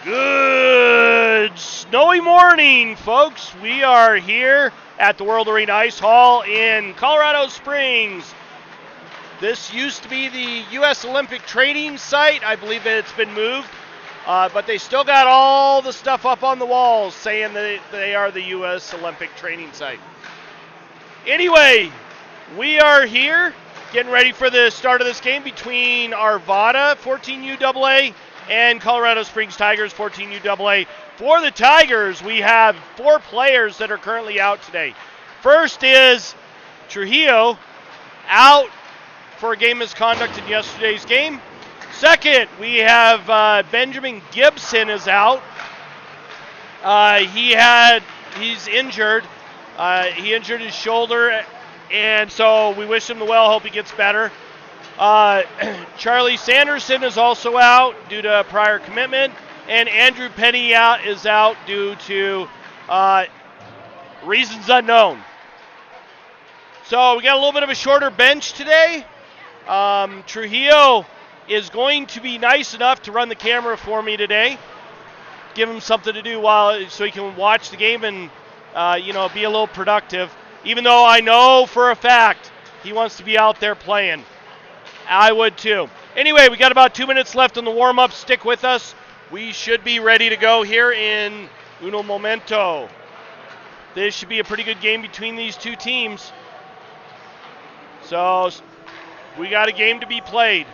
Good snowy morning, folks. We are here at the World Arena Ice Hall in Colorado Springs. This used to be the U.S. Olympic training site. I believe that it's been moved, but they still got all the stuff up on the walls saying that they are the U.S. Olympic training site. Anyway, we are here getting ready for the start of this game between Arvada, 14 UAA, and Colorado Springs Tigers, 14 UAA. For the Tigers, we have 4 players that are currently out today. First is Trujillo, out for a game misconduct in yesterday's game. Second, we have Benjamin Gibson is out. He's injured. He injured his shoulder, and so we wish him the well. Hope he gets better. Charlie Sanderson is also out due to prior commitment, and Andrew Penny is out due to reasons unknown. So we got a little bit of a shorter bench today. Trujillo is going to be nice enough to run the camera for me today. Give him something to do so he can watch the game and be a little productive. Even though I know for a fact he wants to be out there playing. I would too. Anyway, we got about 2 minutes left on the warm-up. Stick with us. We should be ready to go here in uno momento. This should be a pretty good game between these two teams. So we got a game to be played.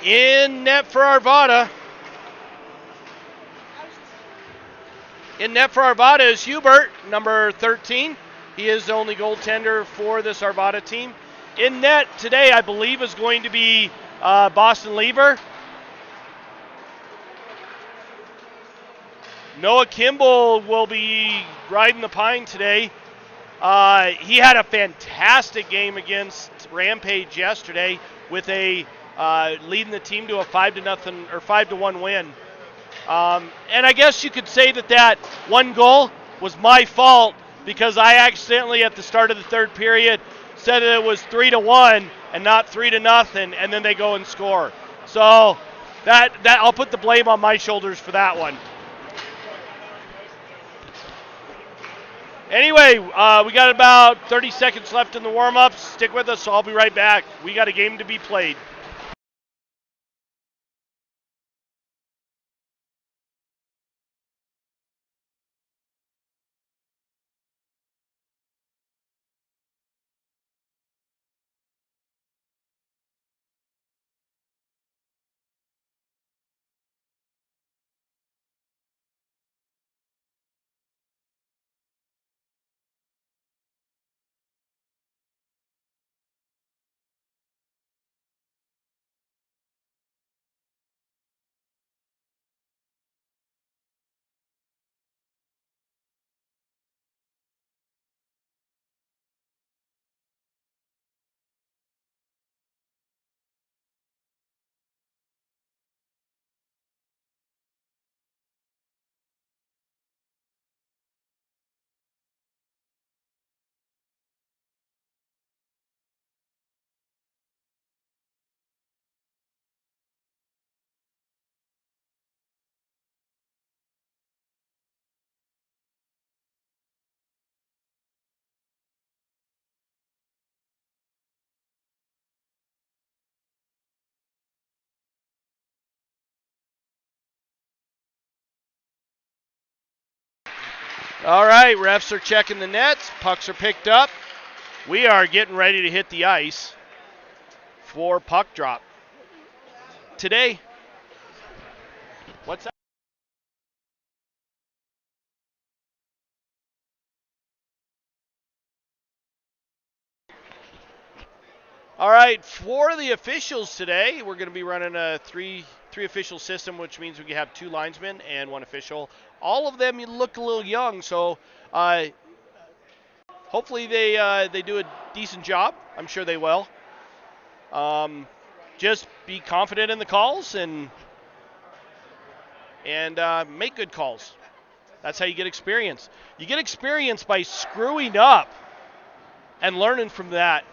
In net for Arvada. In net for Arvada is Hubert, number 13. He is the only goaltender for this Arvada team. In net today, I believe, is going to be Boston Lever. Noah Kimball will be riding the pine today. He had a fantastic game against Rampage yesterday with a leading the team to a 5-0 or 5-1 win. And I guess you could say that one goal was my fault because I accidentally at the start of the third period said that it was 3-1 and not 3-0, and then they go and score. So that I'll put the blame on my shoulders for that one. Anyway, we got about 30 seconds left in the warm-ups. Stick with us, so I'll be right back. We got a game to be played. All right, refs are checking the nets. Pucks are picked up. We are getting ready to hit the ice for puck drop. Today, what's that? All right, for the officials today, we're going to be running a three official system, which means we can have 2 linesmen and 1 official. All of them look a little young, so hopefully they do a decent job. I'm sure they will. just be confident in the calls and make good calls. That's how you get experience. You get experience by screwing up and learning from that.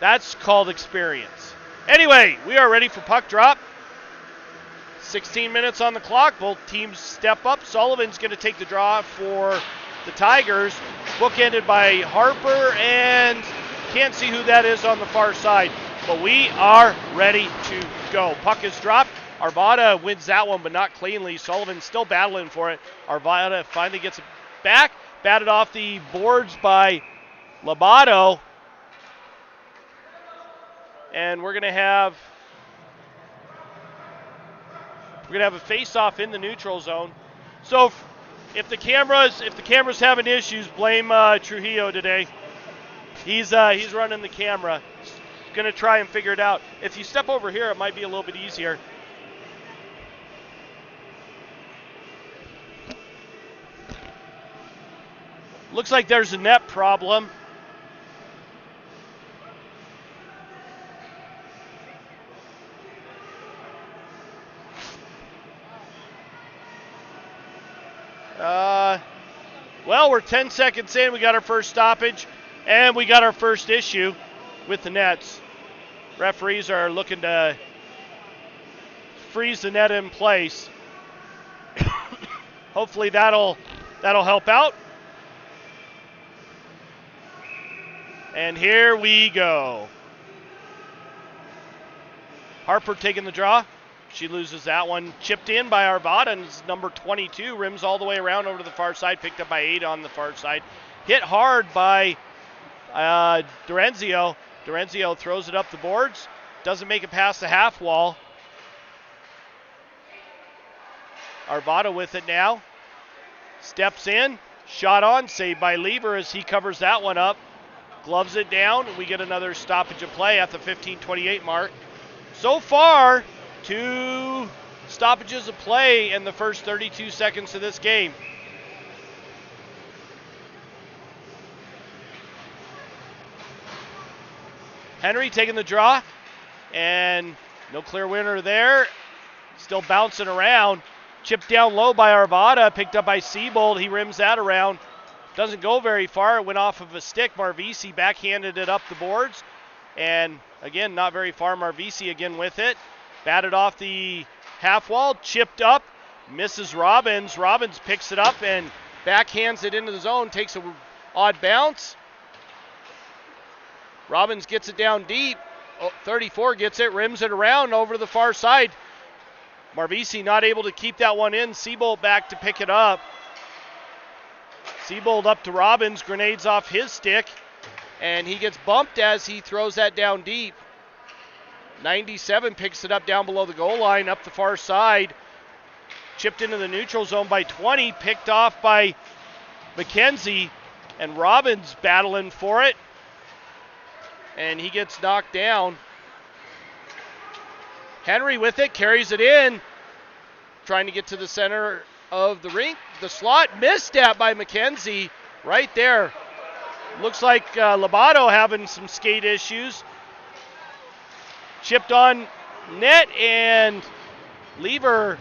That's called experience. Anyway, we are ready for puck drop. 16 minutes on the clock. Both teams step up. Sullivan's going to take the draw for the Tigers. Bookended by Harper, and can't see who that is on the far side. But we are ready to go. Puck is dropped. Arvada wins that one, but not cleanly. Sullivan's still battling for it. Arvada finally gets it back. Batted off the boards by Lobato. And we're going to have a face-off in the neutral zone. So if the camera's having issues, blame Trujillo today. He's running the camera. Going to try and figure it out. If you step over here, it might be a little bit easier. Looks like there's a net problem. Well, we're 10 seconds in. We got our first stoppage, and we got our first issue with the nets. Referees are looking to freeze the net in place. Hopefully that'll help out. And here we go. Harper taking the draw. She loses that one. Chipped in by Arvada, and it's number 22. Rims all the way around over to the far side. Picked up by 8 on the far side. Hit hard by Dorenzio. Dorenzio throws it up the boards. Doesn't make it past the half wall. Arvada with it now. Steps in. Shot on. Saved by Lever as he covers that one up. Gloves it down. And we get another stoppage of play at the 15:28 mark. So far, 2 stoppages of play in the first 32 seconds of this game. Henry taking the draw, and no clear winner there. Still bouncing around. Chipped down low by Arvada, picked up by Siebold. He rims that around. Doesn't go very far. It went off of a stick. Marvisi backhanded it up the boards. And again, not very far. Marvisi again with it. Batted off the half wall, chipped up, misses Robbins. Robbins picks it up and backhands it into the zone, takes an odd bounce. Robbins gets it down deep. 34 gets it, rims it around over to the far side. Marvisi not able to keep that one in. Siebold back to pick it up. Siebold up to Robbins, grenades off his stick, and he gets bumped as he throws that down deep. 97 picks it up down below the goal line, up the far side. Chipped into the neutral zone by 20, picked off by McKenzie, and Robbins battling for it. And he gets knocked down. Henry with it, carries it in, trying to get to the center of the rink. The slot missed at by McKenzie right there. Looks like Lobato having some skate issues. Chipped on net, and Lever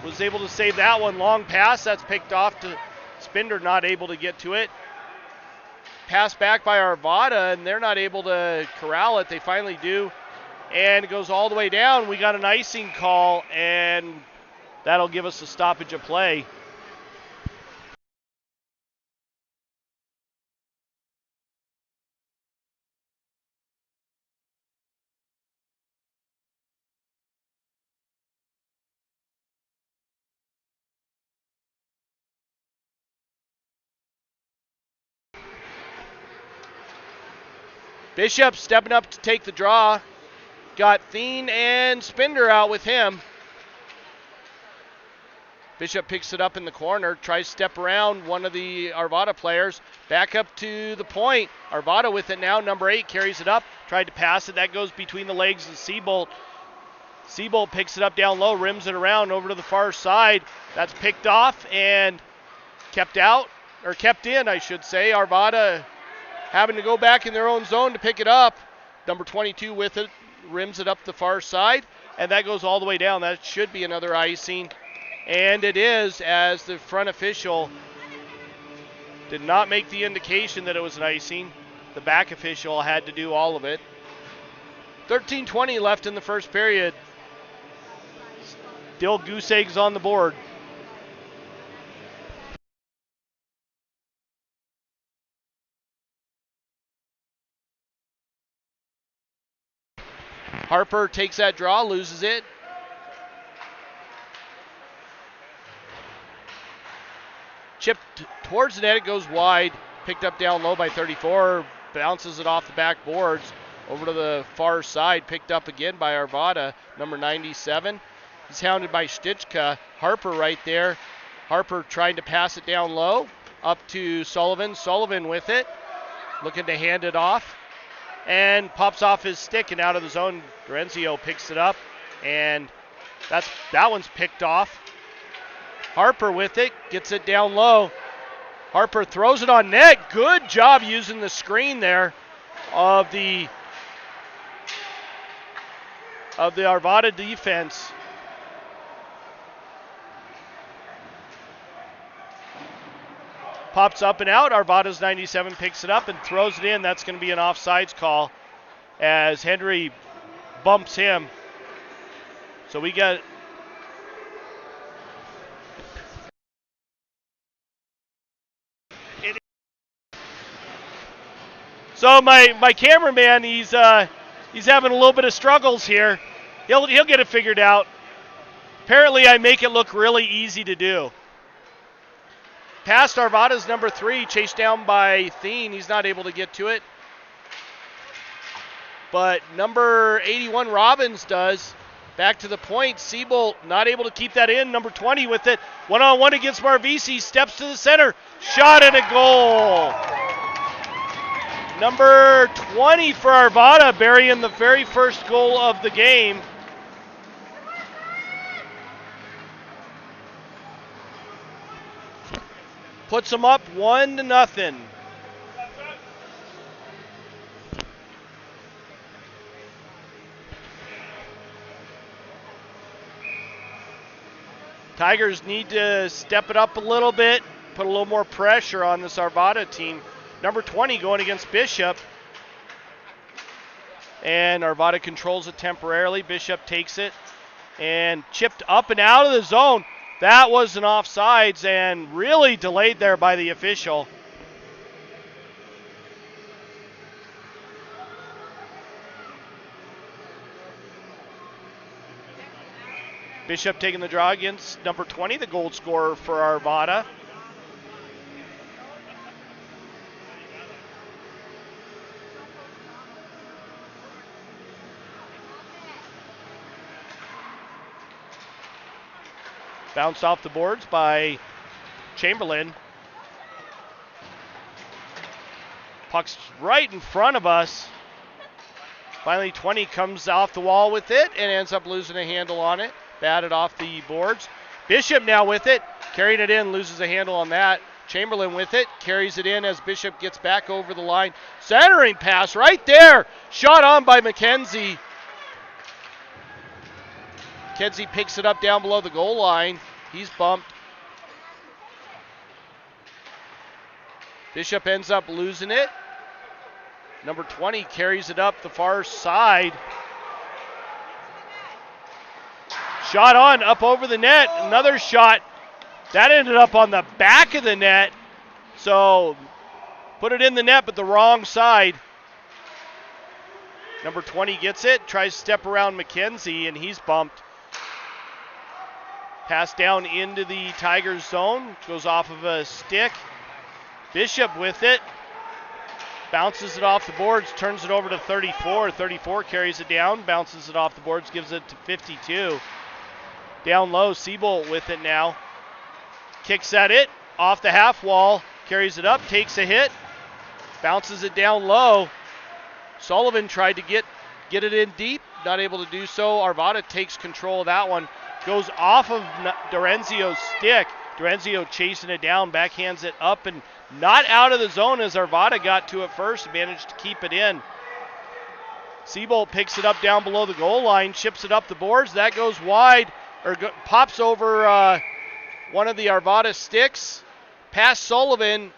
was able to save that one. Long pass, that's picked off to Spinder, not able to get to it. Pass back by Arvada, and they're not able to corral it. They finally do, and it goes all the way down. We got an icing call, and that'll give us a stoppage of play. Bishop stepping up to take the draw. Got Thien and Spinder out with him. Bishop picks it up in the corner, tries to step around one of the Arvada players. Back up to the point. Arvada with it now. Number 8 carries it up. Tried to pass it. That goes between the legs of Siebold. Siebold picks it up down low, rims it around over to the far side. That's picked off and kept in, I should say. Arvada having to go back in their own zone to pick it up. Number 22 with it. rims it up the far side, and that goes all the way down. That should be another icing, and it is, as the front official did not make the indication that it was an icing. The back official had to do all of it. 13:20 left in the first period. Still goose eggs on the board. Harper takes that draw, loses it. Chipped towards the net, it goes wide. Picked up down low by 34. Bounces it off the backboards over to the far side. Picked up again by Arvada, number 97. He's hounded by Stichka. Harper right there. Harper trying to pass it down low. Up to Sullivan. Sullivan with it. Looking to hand it off. And pops off his stick and out of the zone. Dorenzio picks it up. And that one's picked off. Harper with it. Gets it down low. Harper throws it on net. Good job using the screen there of the Arvada defense. Pops up and out. Arvada's 97 picks it up and throws it in. That's going to be an offsides call as Henry bumps him. So we got it. So my cameraman, he's having a little bit of struggles here. He'll get it figured out. Apparently I make it look really easy to do. Past Arvada's number 3, chased down by Thien. He's not able to get to it. But number 81, Robbins, does. Back to the point. Siebel not able to keep that in. Number 20 with it. One-on-one against Marvisi. Steps to the center. Shot and a goal. Number 20 for Arvada, burying the very first goal of the game. Puts them up 1-0. Tigers need to step it up a little bit, put a little more pressure on this Arvada team. Number 20 going against Bishop. And Arvada controls it temporarily. Bishop takes it and chipped up and out of the zone. That was an offsides and really delayed there by the official. Bishop taking the draw against number 20, the goal scorer for Arvada. Bounced off the boards by Chamberlain. Puck's right in front of us. Finally, 20 comes off the wall with it and ends up losing a handle on it. Batted off the boards. Bishop now with it. Carried it in, loses a handle on that. Chamberlain with it. Carries it in as Bishop gets back over the line. Centering pass right there. Shot on by McKenzie. McKenzie picks it up down below the goal line. He's bumped. Bishop ends up losing it. Number 20 carries it up the far side. Shot on, up over the net. Another shot. That ended up on the back of the net. So, put it in the net, but the wrong side. Number 20 gets it, tries to step around McKenzie, and he's bumped. Pass down into the Tigers zone. Goes off of a stick. Bishop with it. Bounces it off the boards. Turns it over to 34. 34 carries it down. Bounces it off the boards. Gives it to 52. Down low. Siebel with it now. Kicks at it. Off the half wall. Carries it up. Takes a hit. Bounces it down low. Sullivan tried to get it in deep. Not able to do so. Arvada takes control of that one. Goes off of Dorenzio's stick. Dorenzio chasing it down, backhands it up and not out of the zone as Arvada got to it first and managed to keep it in. Seabolt picks it up down below the goal line, ships it up the boards. That goes wide, or pops over one of the Arvada sticks, past Sullivan,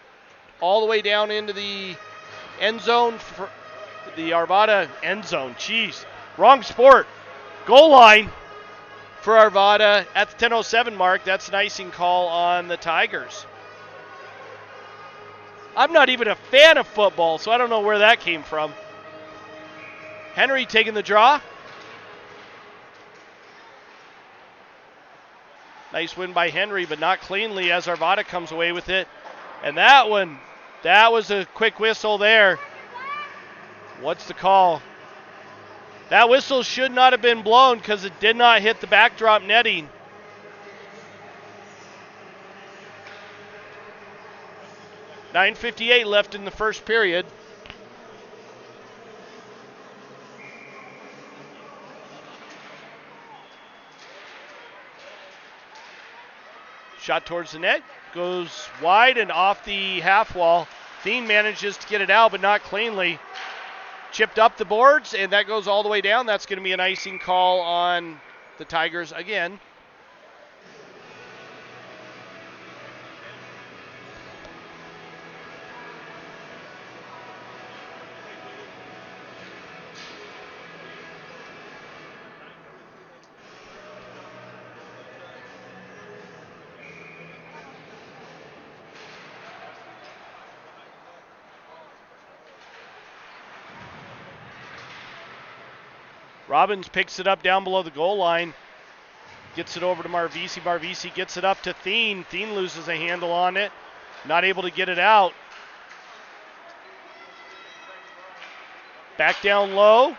all the way down into the end zone. For the Arvada end zone. Jeez, wrong sport. Goal line for Arvada at the 10:07 mark. That's an icing call on the Tigers. I'm not even a fan of football, so I don't know where that came from. Henry taking the draw. Nice win by Henry, but not cleanly as Arvada comes away with it. And that one, that was a quick whistle there. What's the call? That whistle should not have been blown because it did not hit the backdrop netting. .9:58 left in the first period. Shot towards the net, goes wide and off the half wall. Thien manages to get it out, but not cleanly. Chipped up the boards, and that goes all the way down. That's going to be an icing call on the Tigers again. Robbins picks it up down below the goal line. Gets it over to Marvisi. Marvisi gets it up to Thien. Thien loses a handle on it. Not able to get it out. Back down low.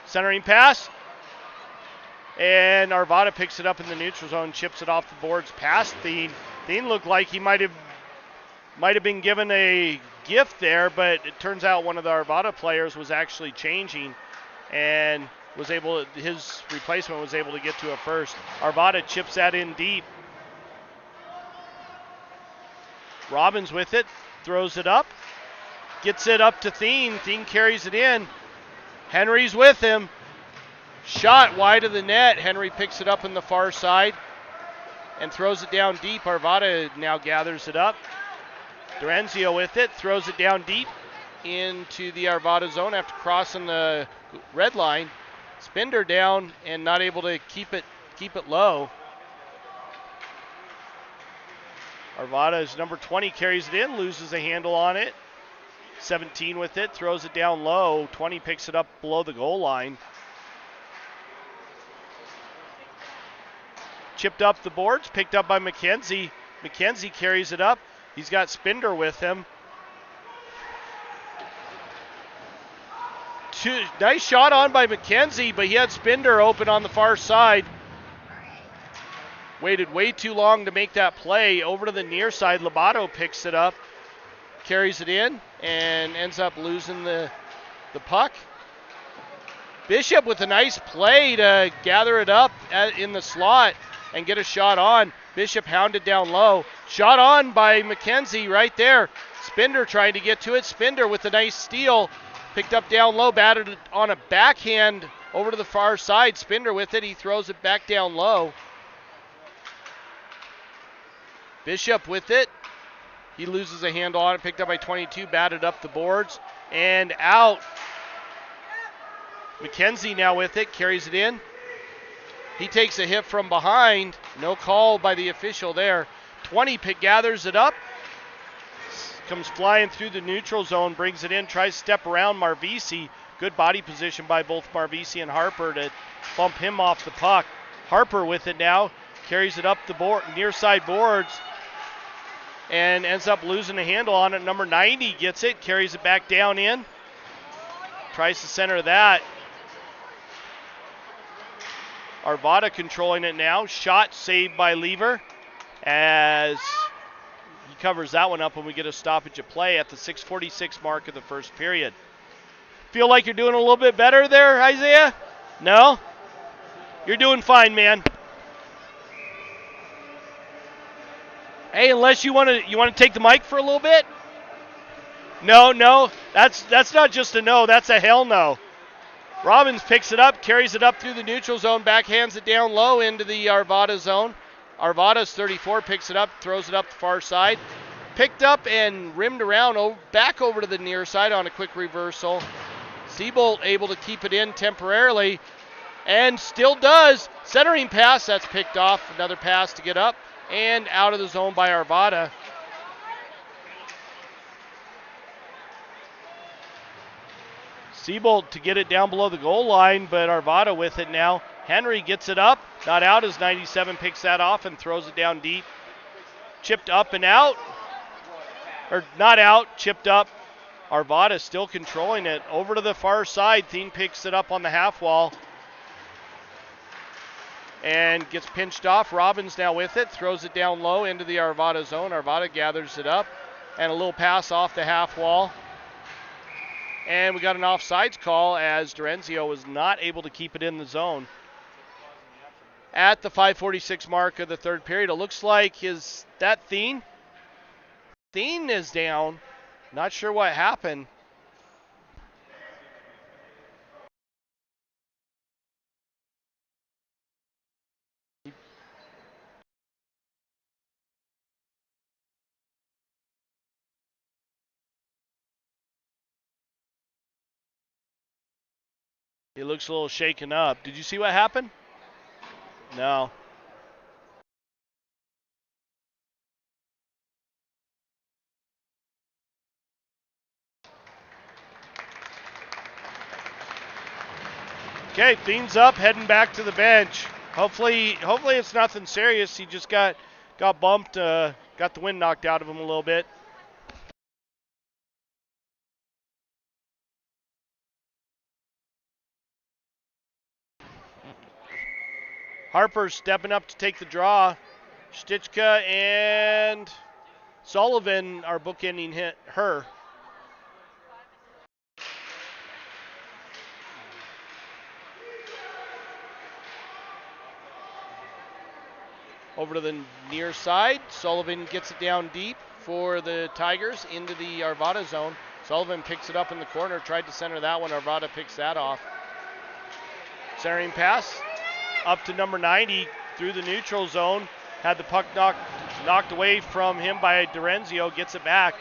Centering pass. And Arvada picks it up in the neutral zone. Chips it off the boards past Thien. Thien looked like he might have been given a gift there, but it turns out one of the Arvada players was actually changing. And his replacement was able to get to it first. Arvada chips that in deep. Robbins with it, throws it up, gets it up to Thien. Thien carries it in. Henry's with him. Shot wide of the net. Henry picks it up in the far side and throws it down deep. Arvada now gathers it up. Durenzio with it, throws it down deep into the Arvada zone after crossing the red line. Spender down and not able to keep it low. Arvada's number 20 carries it in, loses a handle on it. 17 with it, throws it down low. 20 picks it up below the goal line. Chipped up the boards, picked up by McKenzie. McKenzie carries it up. He's got Spender with him. Nice shot on by McKenzie, but he had Spender open on the far side. Waited way too long to make that play. Over to the near side, Lobato picks it up, carries it in, and ends up losing the puck. Bishop with a nice play to gather it up in the slot and get a shot on. Bishop hounded down low. Shot on by McKenzie right there. Spender trying to get to it. Spender with a nice steal. Picked up down low, batted on a backhand over to the far side. Spender with it. He throws it back down low. Bishop with it. He loses a handle on it. Picked up by 22. Batted up the boards and out. McKenzie now with it. Carries it in. He takes a hit from behind. No call by the official there. 20 gathers it up. Comes flying through the neutral zone, brings it in, tries to step around Marvisi. Good body position by both Marvisi and Harper to bump him off the puck. Harper with it now, carries it up the near side boards and ends up losing a handle on it. Number 90 gets it, carries it back down in. Tries to center that. Arvada controlling it now. Shot saved by Lever as he covers that one up when we get a stoppage of play at the 6:46 mark of the first period. Feel like you're doing a little bit better there, Isaiah? No? You're doing fine, man. Hey, unless you want to take the mic for a little bit? No. That's not just a no, that's a hell no. Robbins picks it up, carries it up through the neutral zone, backhands it down low into the Arvada zone. Arvada's 34 picks it up, throws it up the far side. Picked up and rimmed around back over to the near side on a quick reversal. Seabolt able to keep it in temporarily and still does. Centering pass, that's picked off. Another pass to get up and out of the zone by Arvada. Seabolt to get it down below the goal line, but Arvada with it now. Henry gets it up, not out as 97 picks that off and throws it down deep. Chipped up and out, or not out, chipped up. Arvada still controlling it. Over to the far side, Thien picks it up on the half wall and gets pinched off. Robbins now with it, throws it down low into the Arvada zone. Arvada gathers it up and a little pass off the half wall. And we got an offsides call as Durenzio was not able to keep it in the zone. At the 5:46 mark of the third period, it looks like that Thien is down. Not sure what happened. He looks a little shaken up. Did you see what happened? No. Okay, Thien's up, heading back to the bench. Hopefully it's nothing serious. He just got bumped, got the wind knocked out of him a little bit. Harper stepping up to take the draw. Stichka and Sullivan are bookending her. Over to the near side. Sullivan gets it down deep for the Tigers into the Arvada zone. Sullivan picks it up in the corner, tried to center that one. Arvada picks that off. Centering pass up to number 90 through the neutral zone. Had the puck knocked away from him by Durenzio. Gets it back.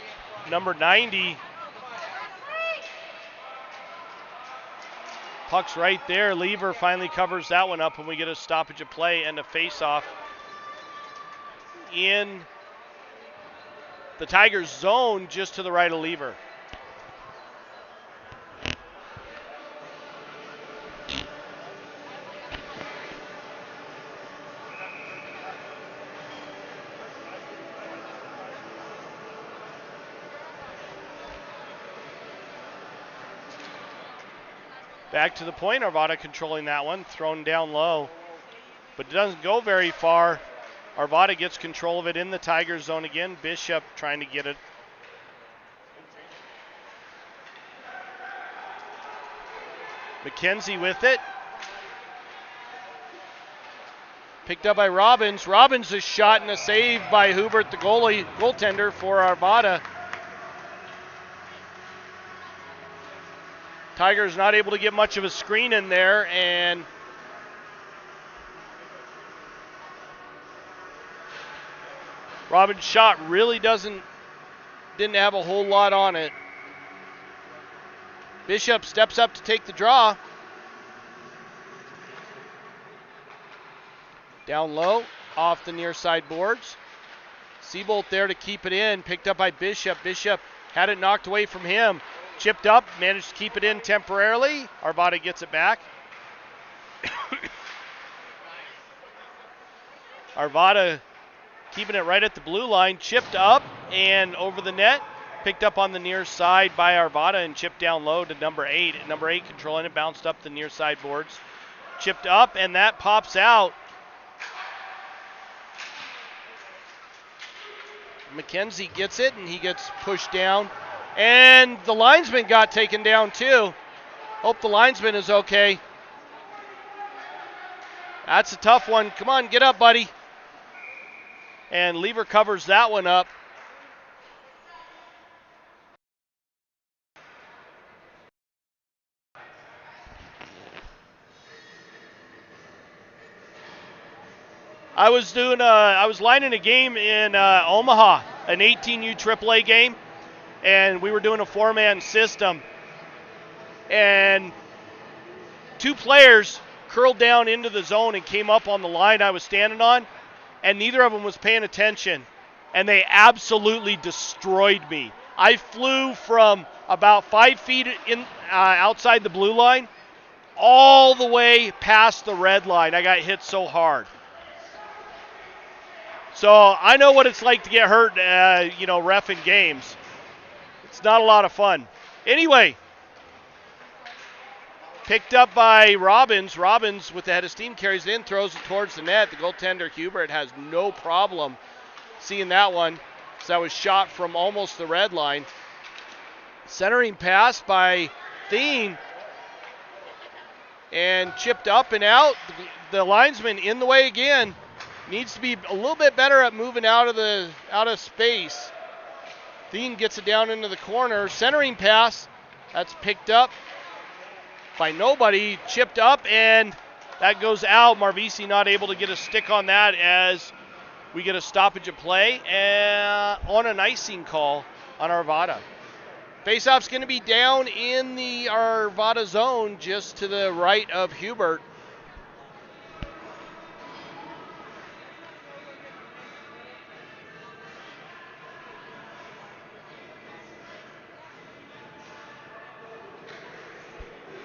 Number 90. Puck's right there. Lever finally covers that one up, and we get a stoppage of play and a face-off in the Tigers zone just to the right of Lever. Back to the point, Arvada controlling that one, thrown down low, but it doesn't go very far. Arvada gets control of it in the Tigers zone again. Bishop trying to get it. McKenzie with it. Picked up by Robbins. Robbins is shot and a save by Hubert, the goaltender for Arvada. Tigers not able to get much of a screen in there, and Robbins' shot really didn't have a whole lot on it. Bishop steps up to take the draw. Down low, off the near side boards. Seabolt there to keep it in, picked up by Bishop. Bishop had it knocked away from him. Chipped up, managed to keep it in temporarily. Arvada gets it back. Arvada keeping it right at the blue line. Chipped up and over the net. Picked up on the near side by Arvada and chipped down low to number 8. Number 8 controlling it, bounced up the near side boards. Chipped up and that pops out. McKenzie gets it and he gets pushed down. And the linesman got taken down too. Hope the linesman is okay. That's a tough one. Come on, get up, buddy. And Lever covers that one up. I was lining a game in Omaha, an 18U AAA game, and we were doing a 4-man system. And 2 players curled down into the zone and came up on the line I was standing on, and neither of them was paying attention, and they absolutely destroyed me. I flew from about 5 feet outside the blue line all the way past the red line. I got hit so hard. So I know what it's like to get hurt, reffing games. It's not a lot of fun. Anyway, picked up by Robbins. Robbins, with the head of steam, carries it in, throws it towards the net. The goaltender, Hubert, has no problem seeing that one. So that was shot from almost the red line. Centering pass by Thien. And chipped up and out. The linesman in the way again. Needs to be a little bit better at moving out of space. Thien gets it down into the corner. Centering pass. That's picked up by nobody. Chipped up, and that goes out. Marvisi not able to get a stick on that as we get a stoppage of play on an icing call on Arvada. Faceoff's going to be down in the Arvada zone just to the right of Hubert.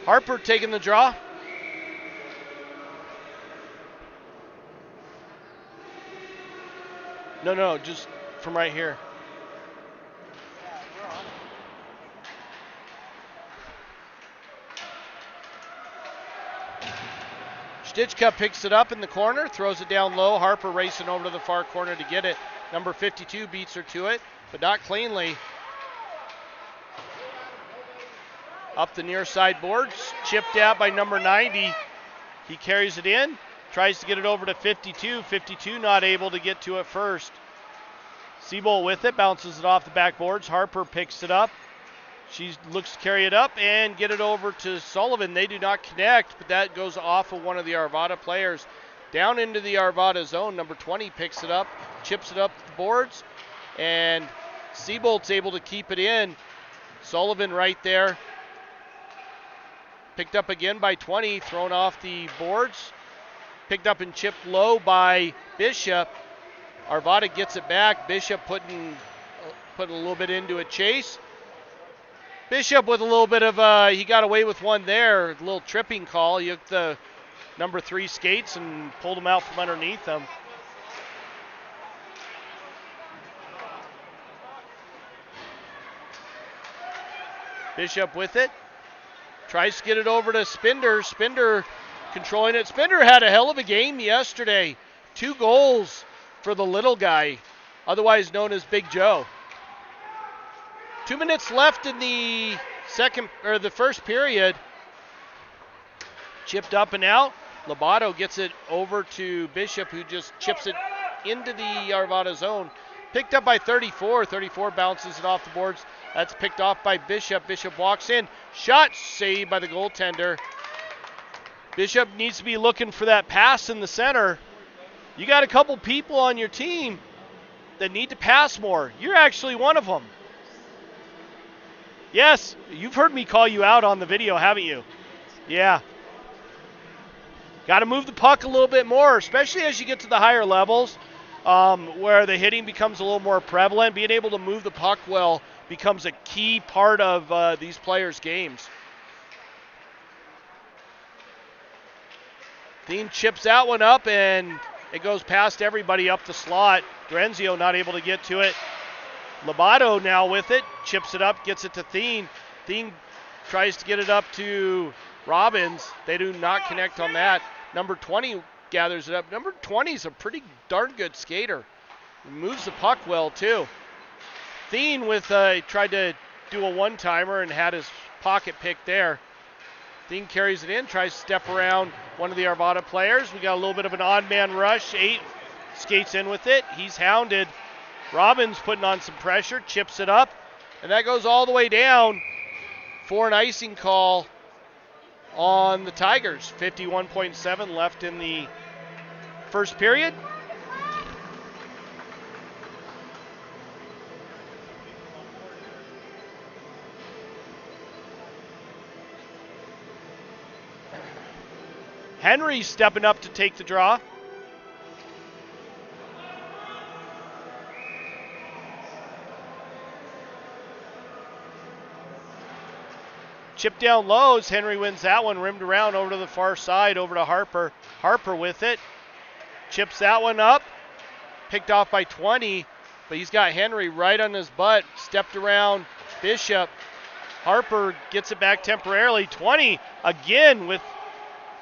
Harper taking the draw. No, just from right here. Stichka picks it up in the corner, throws it down low. Harper racing over to the far corner to get it. Number 52 beats her to it, but not cleanly. Up the near side boards, chipped out by number 90. He carries it in, tries to get it over to 52. 52 not able to get to it first. Seabolt with it, bounces it off the backboards. Harper picks it up. She looks to carry it up and get it over to Sullivan. They do not connect, but that goes off of one of the Arvada players. Down into the Arvada zone, number 20 picks it up, chips it up the boards, and Seabolt's able to keep it in. Sullivan right there. Picked up again by 20, thrown off the boards. Picked up and chipped low by Bishop. Arvada gets it back. Bishop putting a little bit into a chase. Bishop with a little bit of, he got away with one there. A little tripping call. He hooked the number 3 skates and pulled him out from underneath them. Bishop with it. Tries to get it over to Spinder. Spinder controlling it. Spinder had a hell of a game yesterday. 2 goals for the little guy, otherwise known as Big Joe. 2 minutes left in the first period. Chipped up and out. Lobato gets it over to Bishop, who just chips it into the Arvada zone. Picked up by 34. 34 bounces it off the boards. That's picked off by Bishop. Bishop walks in. Shot saved by the goaltender. Bishop needs to be looking for that pass in the center. You got a couple people on your team that need to pass more. You're actually one of them. Yes, you've heard me call you out on the video, haven't you? Yeah. Got to move the puck a little bit more, especially as you get to the higher levels where the hitting becomes a little more prevalent. Being able to move the puck well becomes a key part of these players' games. Thien chips that one up, and it goes past everybody up the slot. Grenzio not able to get to it. Lobato now with it, chips it up, gets it to Thien. Thien tries to get it up to Robbins. They do not connect on that. Number 20 gathers it up. Number 20 is a pretty darn good skater. He moves the puck well too. Thien with tried to do a one-timer and had his pocket picked there. Thien carries it in, tries to step around one of the Arvada players. We got a little bit of an odd man rush. 8 skates in with it. He's hounded. Robbins putting on some pressure, chips it up, and that goes all the way down for an icing call on the Tigers. 51.7 left in the first period. Henry stepping up to take the draw. Chip down low as Henry wins that one. Rimmed around over to the far side, over to Harper. Harper with it. Chips that one up. Picked off by 20, but he's got Henry right on his butt. Stepped around Bishop. Harper gets it back temporarily. 20 again with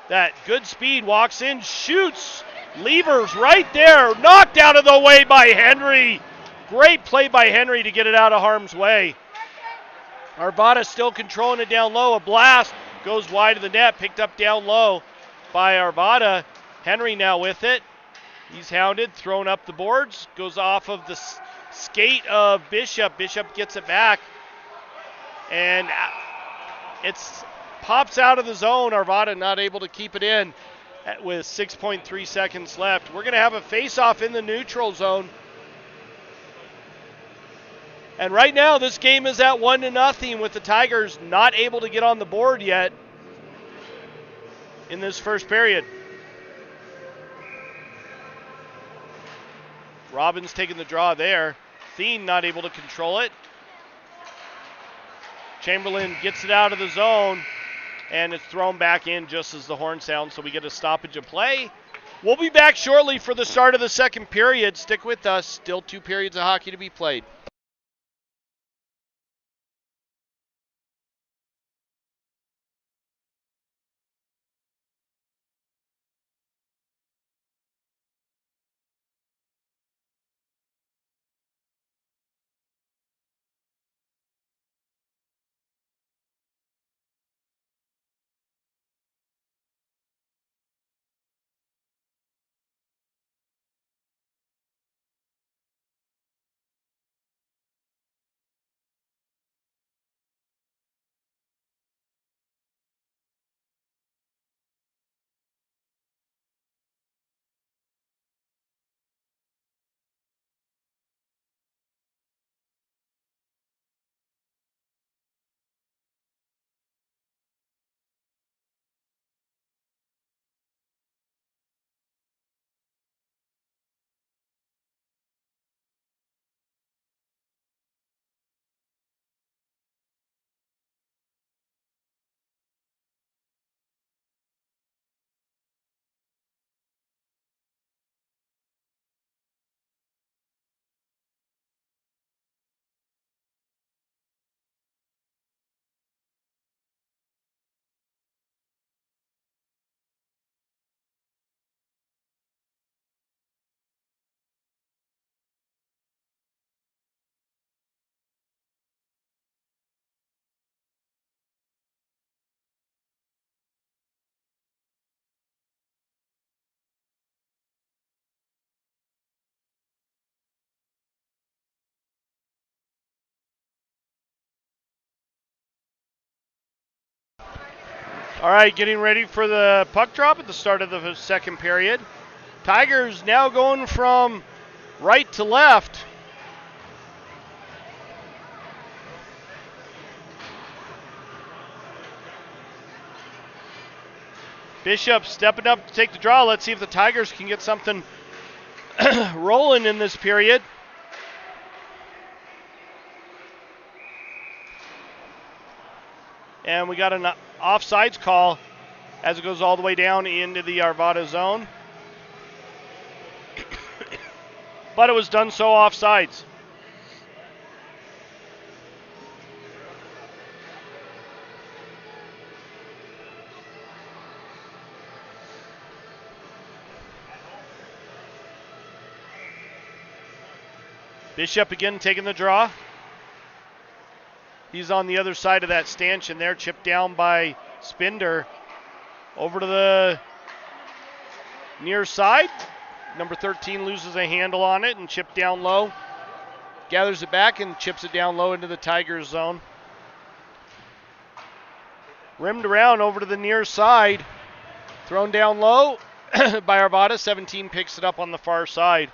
that good speed. Walks in, shoots. Levers right there. Knocked out of the way by Henry. Great play by Henry to get it out of harm's way. Arvada still controlling it down low. A blast goes wide of the net. Picked up down low by Arvada. Henry now with it. He's hounded, thrown up the boards. Goes off of the skate of Bishop. Bishop gets it back. And it's pops out of the zone. Arvada not able to keep it in with 6.3 seconds left. We're going to have a face-off in the neutral zone. And right now, this game is at 1-0 with the Tigers not able to get on the board yet in this first period. Robbins taking the draw there. Thien not able to control it. Chamberlain gets it out of the zone, and it's thrown back in just as the horn sounds, so we get a stoppage of play. We'll be back shortly for the start of the second period. Stick with us. Still 2 periods of hockey to be played. All right, getting ready for the puck drop at the start of the second period. Tigers now going from right to left. Bishop stepping up to take the draw. Let's see if the Tigers can get something rolling in this period. And we got an offsides call as it goes all the way down into the Arvada zone. But it was done so offsides. Bishop again taking the draw. He's on the other side of that stanchion there, chipped down by Spinder. Over to the near side. Number 13 loses a handle on it and chipped down low. Gathers it back and chips it down low into the Tigers zone. Rimmed around over to the near side. Thrown down low by Arvada. 17 picks it up on the far side.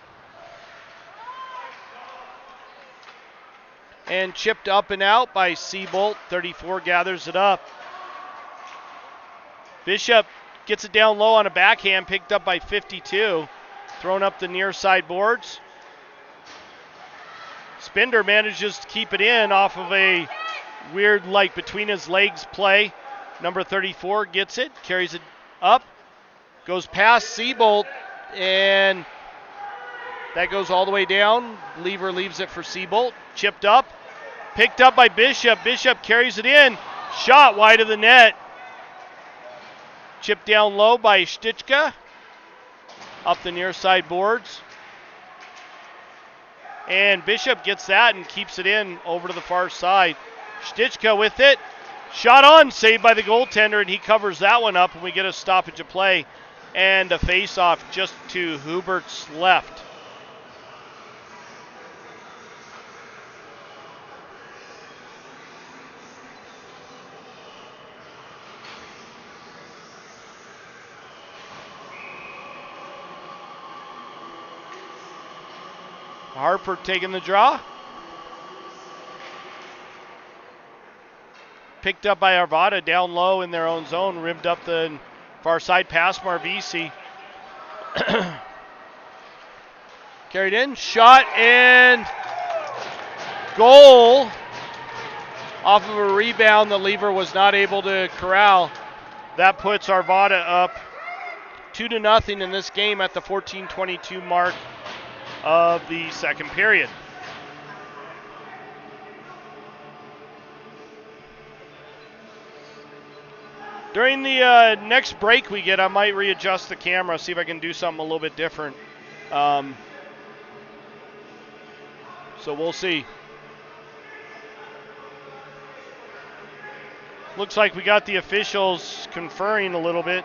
And chipped up and out by Seabolt. 34 gathers it up. Bishop gets it down low on a backhand, picked up by 52. Thrown up the near side boards. Spender manages to keep it in off of a weird, like, between his legs play. Number 34 gets it, carries it up, goes past Seabolt, and that goes all the way down. Lever leaves it for Seabolt. Chipped up, picked up by Bishop. Bishop carries it in, shot wide of the net. Chipped down low by Stichka, up the near side boards. And Bishop gets that and keeps it in over to the far side. Stichka with it. Shot on, saved by the goaltender, and he covers that one up, and we get a stoppage of play and a face-off just to Hubert's left. Harper taking the draw. Picked up by Arvada down low in their own zone, rimmed up the far side past Marvisi. Carried in, shot, and goal off of a rebound. The lever was not able to corral. That puts Arvada up 2-0 in this game at the 14:22 mark of the second period. During the next break we get, I might readjust the camera, see if I can do something a little bit different. So we'll see. Looks like we got the officials conferring a little bit.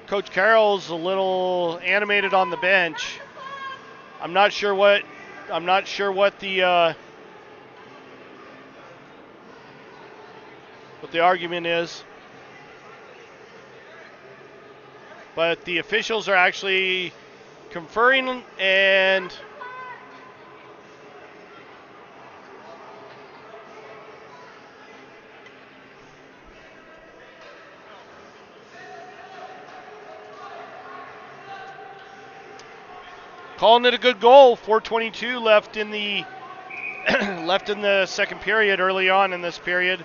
Coach Carroll's a little animated on the bench. I'm not sure what the argument is. But the officials are actually conferring, and calling it a good goal. 4:22 left in the second period. Early on in this period,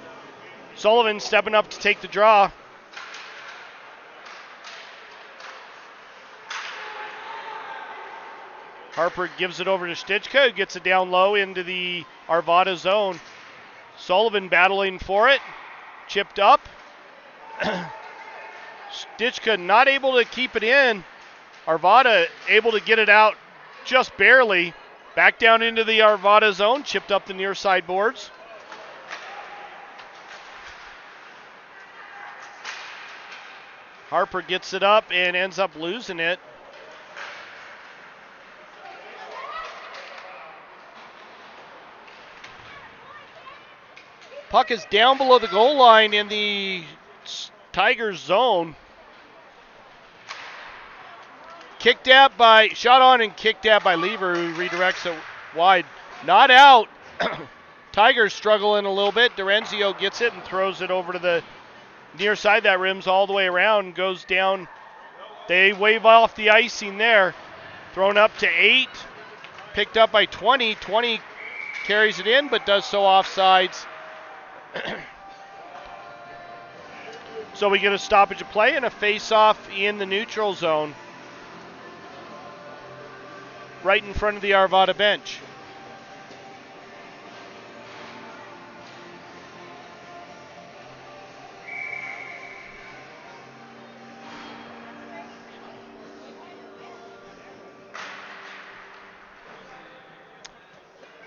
Sullivan stepping up to take the draw. Harper gives it over to Stichka, who gets it down low into the Arvada zone. Sullivan battling for it, chipped up. Stichka not able to keep it in. Arvada able to get it out just barely. Back down into the Arvada zone, chipped up the near side boards. Harper gets it up and ends up losing it. Puck is down below the goal line in the Tigers zone. Shot on and kicked at by Lever, who redirects it wide. Not out. Tigers struggling a little bit. Dorenzio gets it and throws it over to the near side. That rims all the way around and goes down. They wave off the icing there. Thrown up to 8. Picked up by 20. 20 carries it in, but does so offsides. So we get a stoppage of play and a face-off in the neutral zone, right in front of the Arvada bench.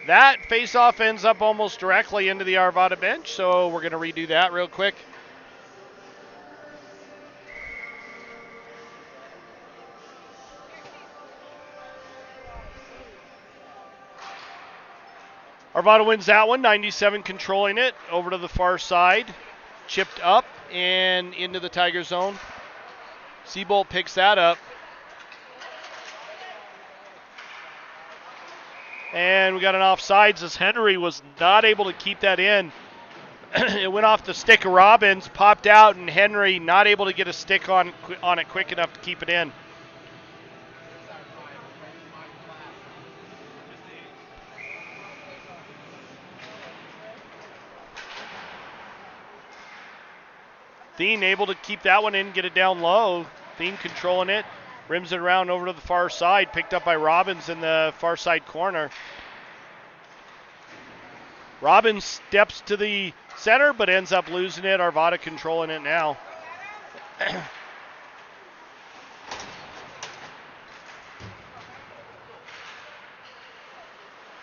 That face-off ends up almost directly into the Arvada bench, so we're going to redo that real quick. Arvada wins that one, 97 controlling it, over to the far side. Chipped up and into the Tiger zone. Seabolt picks that up. And we got an offsides as Henry was not able to keep that in. It went off the stick of Robbins, popped out, and Henry not able to get a stick on it quick enough to keep it in. Thien able to keep that one in, get it down low. Thien controlling it, rims it around over to the far side, picked up by Robbins in the far side corner. Robbins steps to the center, but ends up losing it. Arvada controlling it now.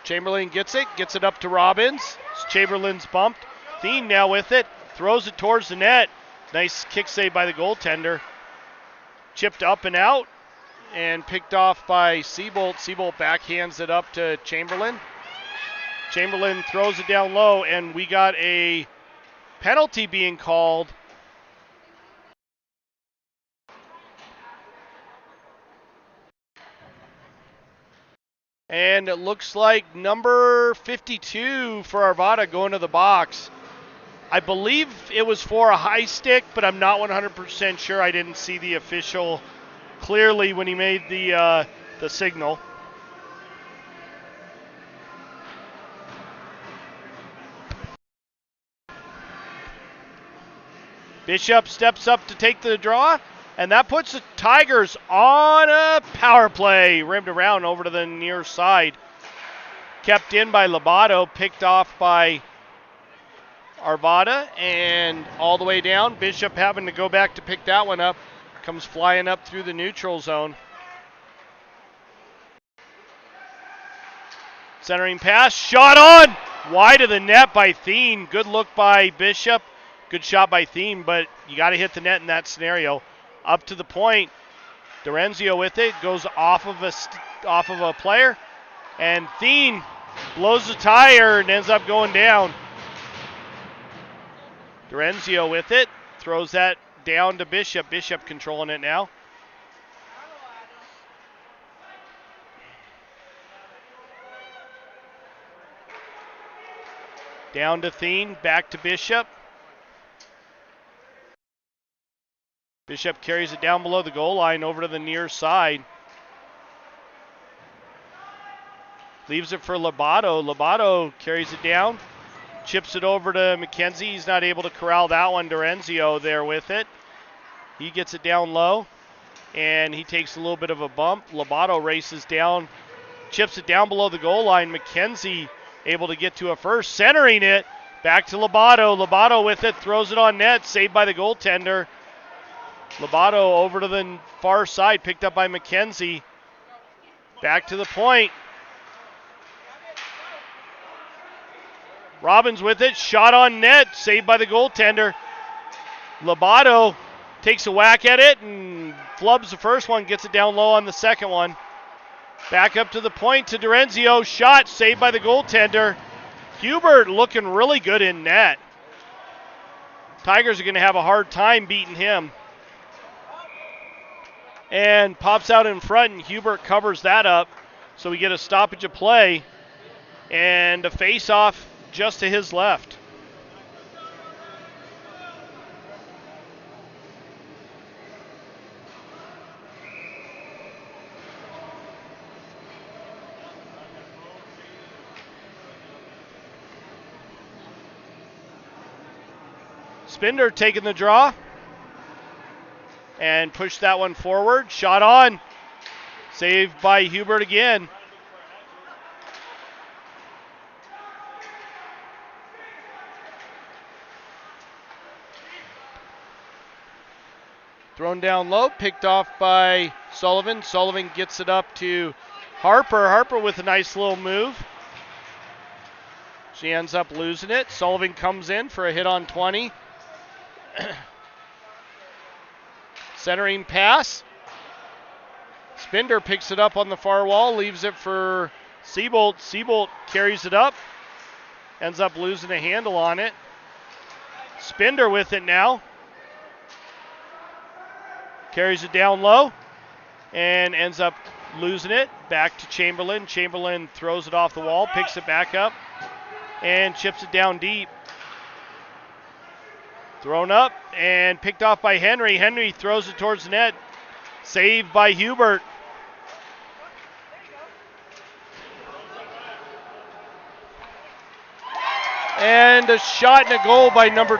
Chamberlain gets it up to Robbins. Chamberlain's bumped. Thien now with it, throws it towards the net. Nice kick save by the goaltender. Chipped up and out and picked off by Seabolt. Seabolt backhands it up to Chamberlain. Chamberlain throws it down low, and we got a penalty being called. And it looks like number 52 for Arvada going to the box. I believe it was for a high stick, but I'm not 100% sure. I didn't see the official clearly when he made the signal. Bishop steps up to take the draw, and that puts the Tigers on a power play. Rimmed around over to the near side. Kept in by Lobato, picked off by Arvada, and all the way down. Bishop having to go back to pick that one up. Comes flying up through the neutral zone. Centering pass, shot on! Wide of the net by Thien. Good look by Bishop. Good shot by Thien, but you got to hit the net in that scenario. Up to the point. Dorenzio with it, goes off of a player, and Thien blows the tire and ends up going down. Dorenzio with it, throws that down to Bishop. Bishop controlling it now. Down to Thien, back to Bishop. Bishop carries it down below the goal line over to the near side. Leaves it for Lobato. Lobato carries it down. Chips it over to McKenzie. He's not able to corral that one. Dorenzio there with it. He gets it down low, and he takes a little bit of a bump. Lobato races down, chips it down below the goal line. McKenzie able to get to a first, centering it. Back to Lobato. Lobato with it, throws it on net, saved by the goaltender. Lobato over to the far side, picked up by McKenzie. Back to the point. Robbins with it, shot on net, saved by the goaltender. Lobato takes a whack at it and flubs the first one, gets it down low on the second one. Back up to the point to Dorenzio, shot, saved by the goaltender. Hubert looking really good in net. Tigers are going to have a hard time beating him. And pops out in front, and Hubert covers that up. So we get a stoppage of play and a face-off just to his left. Spinder taking the draw and push that one forward. Shot on. Saved by Hubert again. Thrown down low, picked off by Sullivan. Sullivan gets it up to Harper. Harper with a nice little move. She ends up losing it. Sullivan comes in for a hit on 20. Centering pass. Spinder picks it up on the far wall, leaves it for Seabolt. Seabolt carries it up, ends up losing a handle on it. Spender with it now. Carries it down low and ends up losing it. Back to Chamberlain. Chamberlain throws it off the wall, picks it back up, and chips it down deep. Thrown up and picked off by Henry. Henry throws it towards the net. Saved by Hubert. And a shot and a goal by number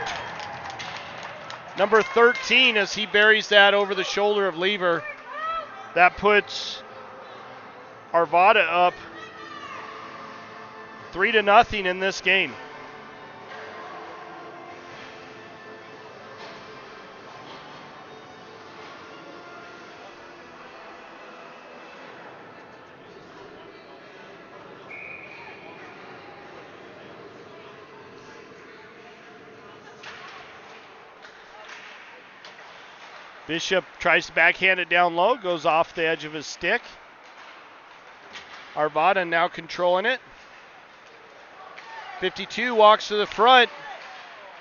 13 as he buries that over the shoulder of Lever. That puts Arvada up 3-0 in this game. Bishop tries to backhand it down low, goes off the edge of his stick. Arvada now controlling it. 52 walks to the front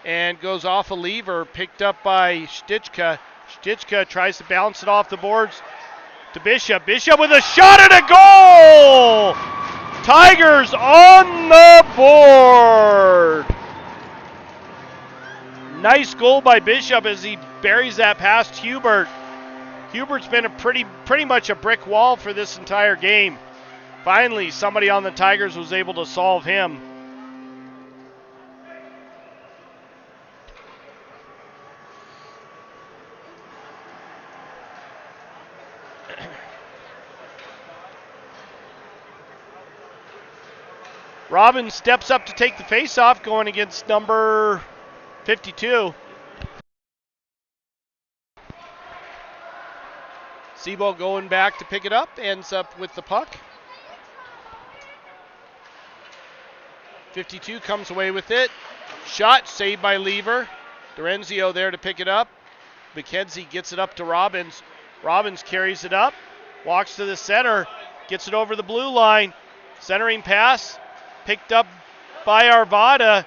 and goes off a lever, picked up by Stichka. Stichka tries to bounce it off the boards to Bishop. Bishop with a shot and a goal! Tigers on the board! Nice goal by Bishop as he buries that past Hubert. Hubert's been a pretty much a brick wall for this entire game. Finally, somebody on the Tigers was able to solve him. Robbins steps up to take the face-off, going against number 52. Sebo going back to pick it up, ends up with the puck. 52 comes away with it. Shot saved by Lever. Dorenzio there to pick it up. McKenzie gets it up to Robbins. Robbins carries it up, walks to the center, gets it over the blue line. Centering pass, picked up by Arvada,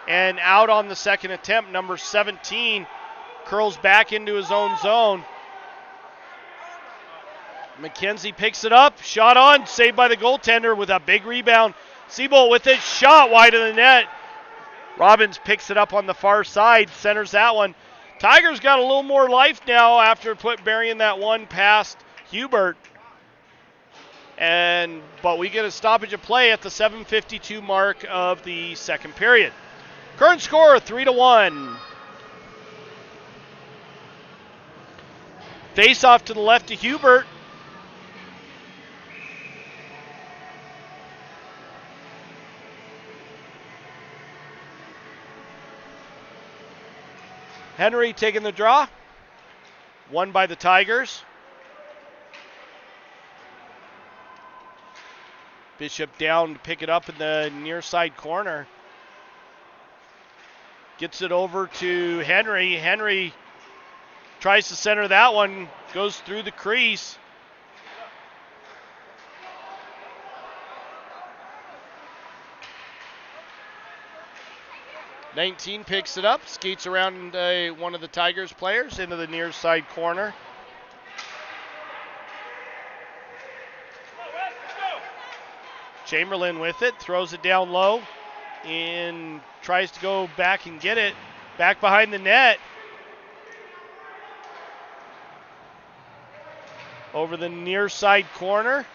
and out on the second attempt. Number 17 curls back into his own zone. McKenzie picks it up, shot on, saved by the goaltender with a big rebound. Seabolt with it, shot wide of the net. Robbins picks it up on the far side, centers that one. Tigers got a little more life now after burying that one past Hubert. But we get a stoppage of play at the 7:52 mark of the second period. Current score 3-1. Face off to the left to Hubert. Henry taking the draw. Won by the Tigers. Bishop down to pick it up in the near side corner. Gets it over to Henry. Henry tries to center that one. Goes through the crease. '19 picks it up, skates around one of the Tigers players into the near side corner. Chamberlain with it, throws it down low, and tries to go back and get it. Back behind the net. Over the near side corner.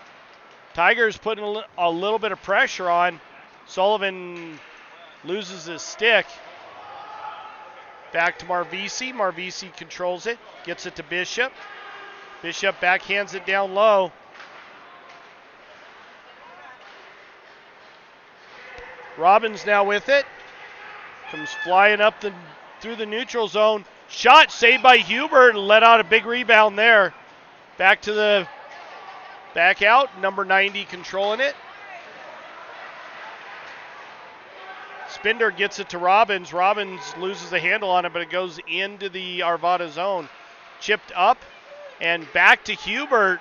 Tigers putting a little bit of pressure on. Sullivan loses his stick. Back to Marvisi. Marvisi controls it. Gets it to Bishop. Bishop backhands it down low. Robbins now with it. Comes flying up through the neutral zone. Shot saved by Hubert. Let out a big rebound there. Back out. Number 90 controlling it. Spender gets it to Robbins. Robbins loses the handle on it, but it goes into the Arvada zone. Chipped up and back to Hubert.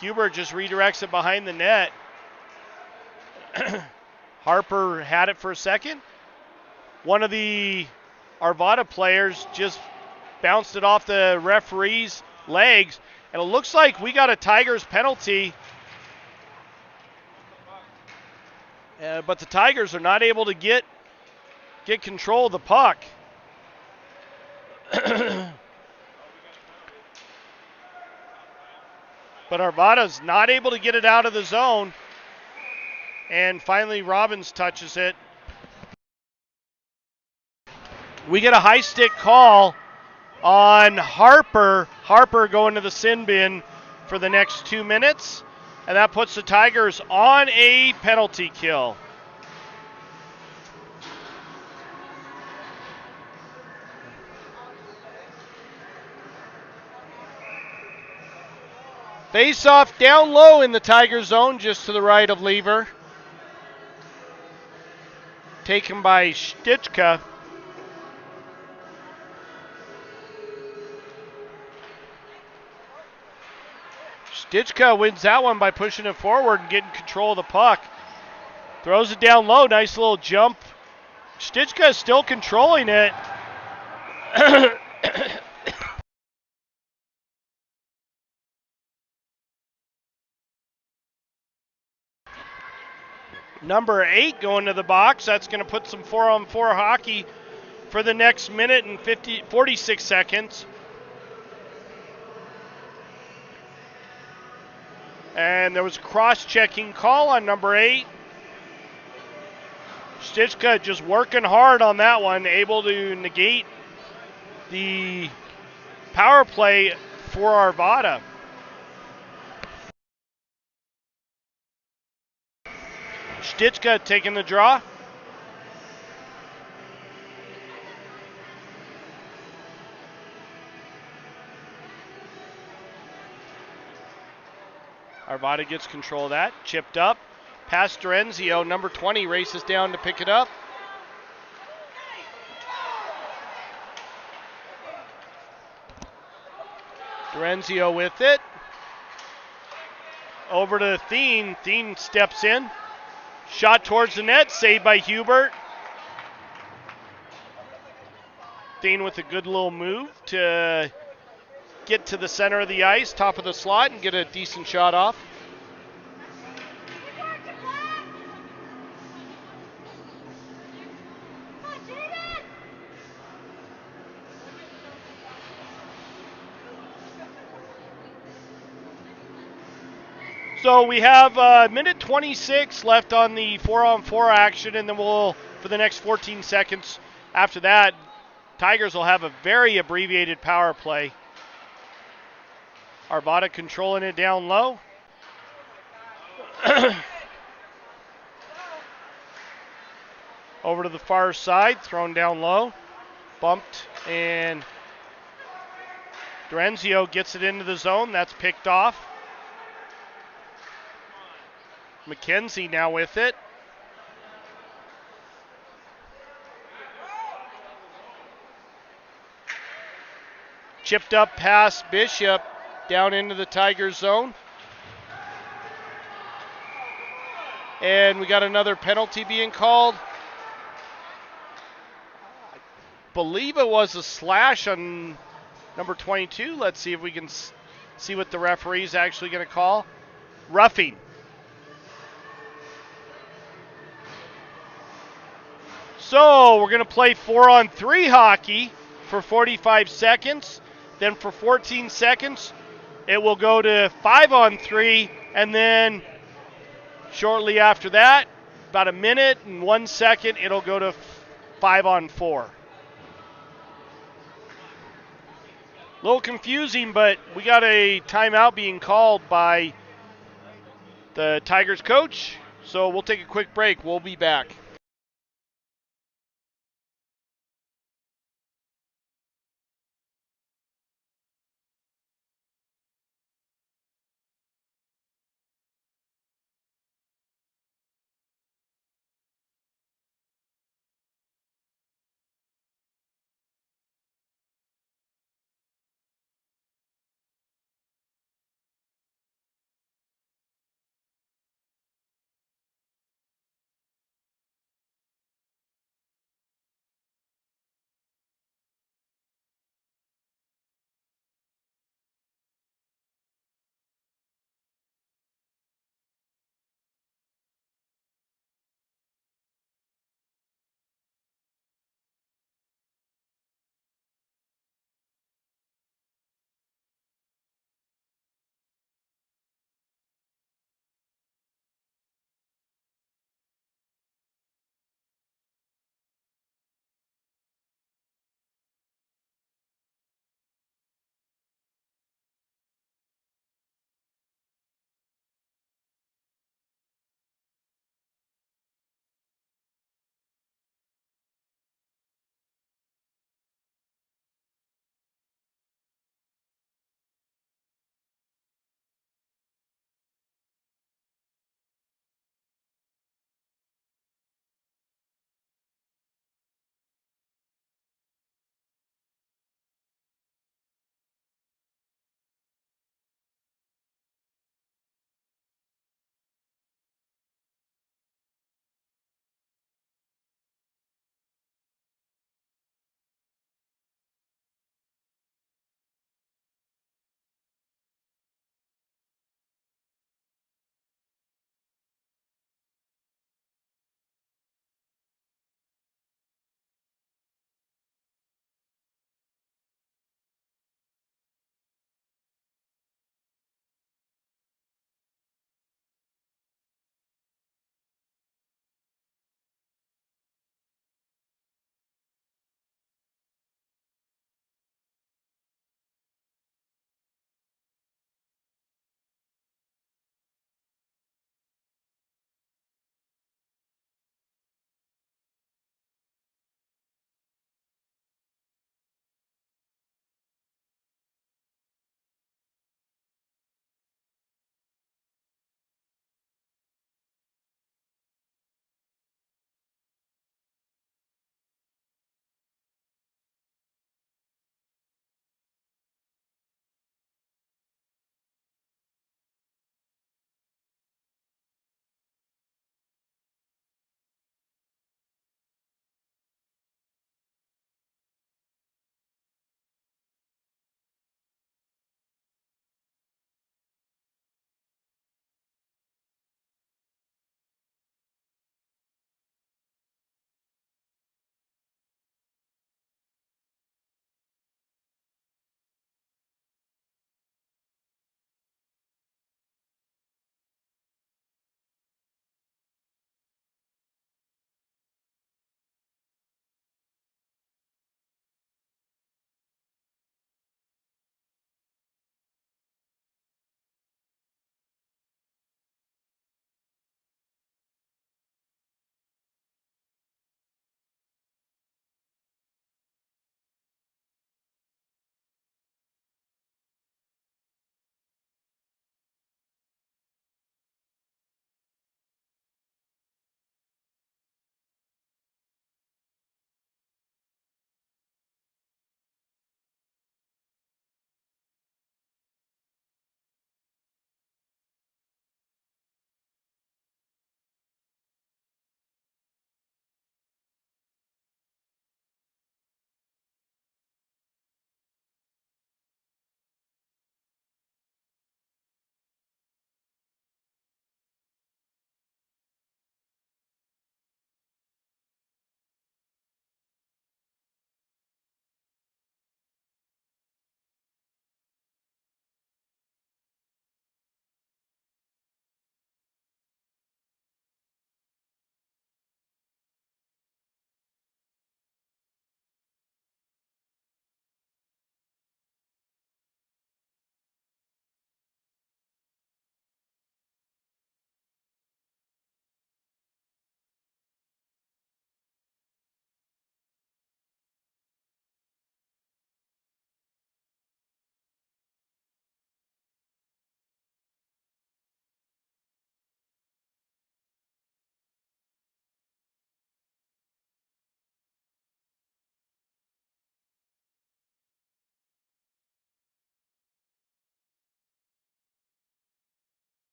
Hubert just redirects it behind the net. Harper had it for a second. One of the Arvada players just bounced it off the referee's legs, and it looks like we got a Tigers penalty. But the Tigers are not able to get control of the puck. But Arvada's not able to get it out of the zone. And finally Robbins touches it. We get a high stick call on Harper. Harper going to the sin bin for the next 2 minutes. And that puts the Tigers on a penalty kill. Face off down low in the Tiger zone, just to the right of Lever. Taken by Stichka. Stichka wins that one by pushing it forward and getting control of the puck. Throws it down low, nice little jump. Stichka is still controlling it. Number 8 going to the box. That's going to put some 4-on-4 hockey for the next minute and 46 seconds. And there was a cross-checking call on number 8. Stichka just working hard on that one, able to negate the power play for Arvada. Stichka taking the draw. Arvada gets control of that. Chipped up. Past Dorenzio. Number 20 races down to pick it up. Dorenzio with it. Over to Thien. Thien steps in. Shot towards the net. Saved by Hubert. Thien with a good little move to get to the center of the ice, top of the slot, and get a decent shot off. So we have minute 26 left on the 4-on-4 action, and then we'll, for the next 14 seconds after that, Tigers will have a very abbreviated power play. Arvada controlling it down low. Over to the far side, thrown down low. Bumped, and Dorenzio gets it into the zone. That's picked off. McKenzie now with it. Chipped up past Bishop, down into the Tigers zone. And we got another penalty being called. I believe it was a slash on number 22. Let's see if we can see what the referee's actually going to call. Roughing. So we're going to play 4-on-3 hockey for 45 seconds. Then for 14 seconds, it will go to 5-on-3. And then shortly after that, about a minute and 1 second, it'll go to 5-on-4. A little confusing, but we got a timeout being called by the Tigers coach. So we'll take a quick break. We'll be back.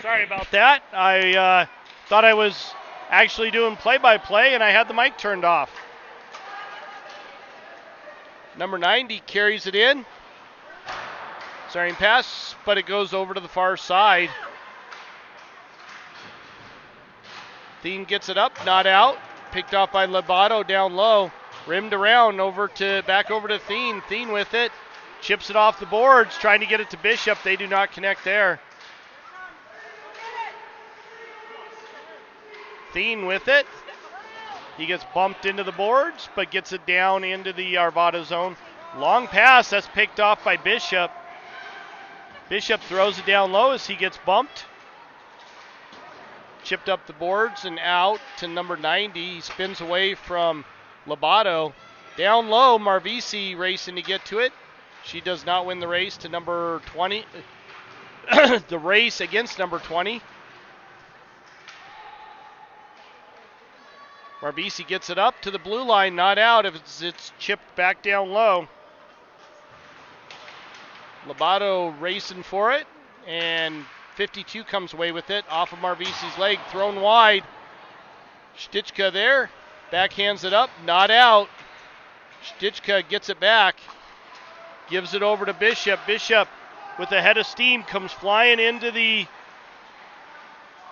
Sorry about that. I thought I was actually doing play-by-play, and I had the mic turned off. Number 90 carries it in. Starting pass, but it goes over to the far side. Thien gets it up, not out. Picked off by Lobato down low. Rimmed around back over to Thien. Thien with it. Chips it off the boards, trying to get it to Bishop. They do not connect there. Thien with it. He gets bumped into the boards, but gets it down into the Arvada zone. Long pass, that's picked off by Bishop. Bishop throws it down low as he gets bumped. Chipped up the boards and out to number 90. He spins away from Lobato. Down low, Marvisi racing to get to it. She does not win the race to number 20. The race against number 20. Marvisi gets it up to the blue line, not out if it's chipped back down low. Lobato racing for it, and 52 comes away with it off of Marvisi's leg, thrown wide. Stichka there, backhands it up, not out. Stichka gets it back, gives it over to Bishop. Bishop with a head of steam comes flying into the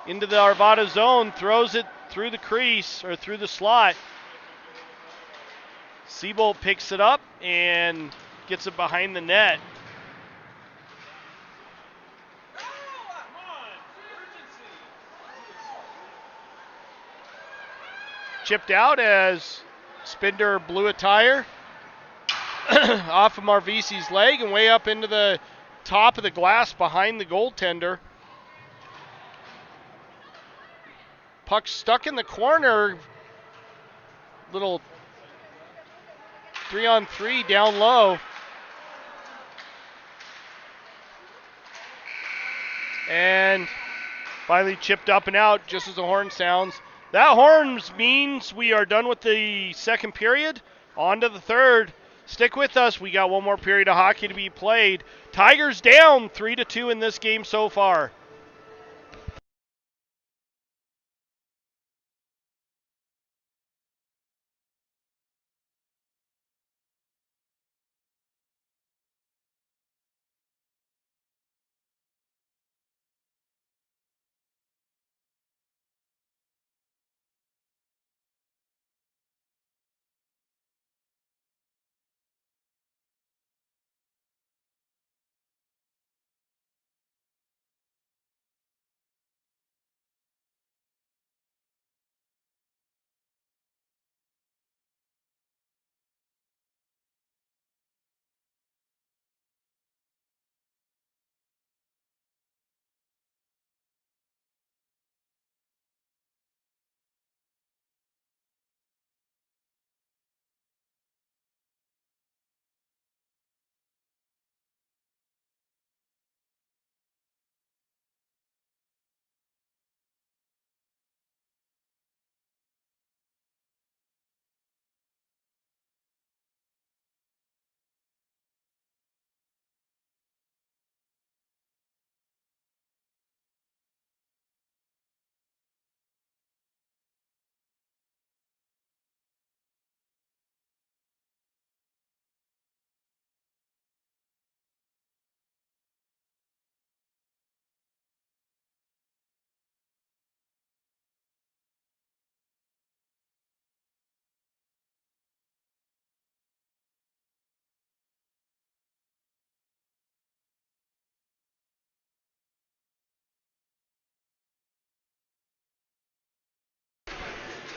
Arvada zone, throws it through the crease or through the slot. Siebold picks it up and gets it behind the net. Chipped out as Spinder blew a tire off of Marvisi's leg and way up into the top of the glass behind the goaltender. Puck stuck in the corner. Little 3-on-3 down low. And finally chipped up and out just as the horn sounds. That horn means we are done with the second period. On to the third. Stick with us. We got one more period of hockey to be played. Tigers down 3-2 in this game so far.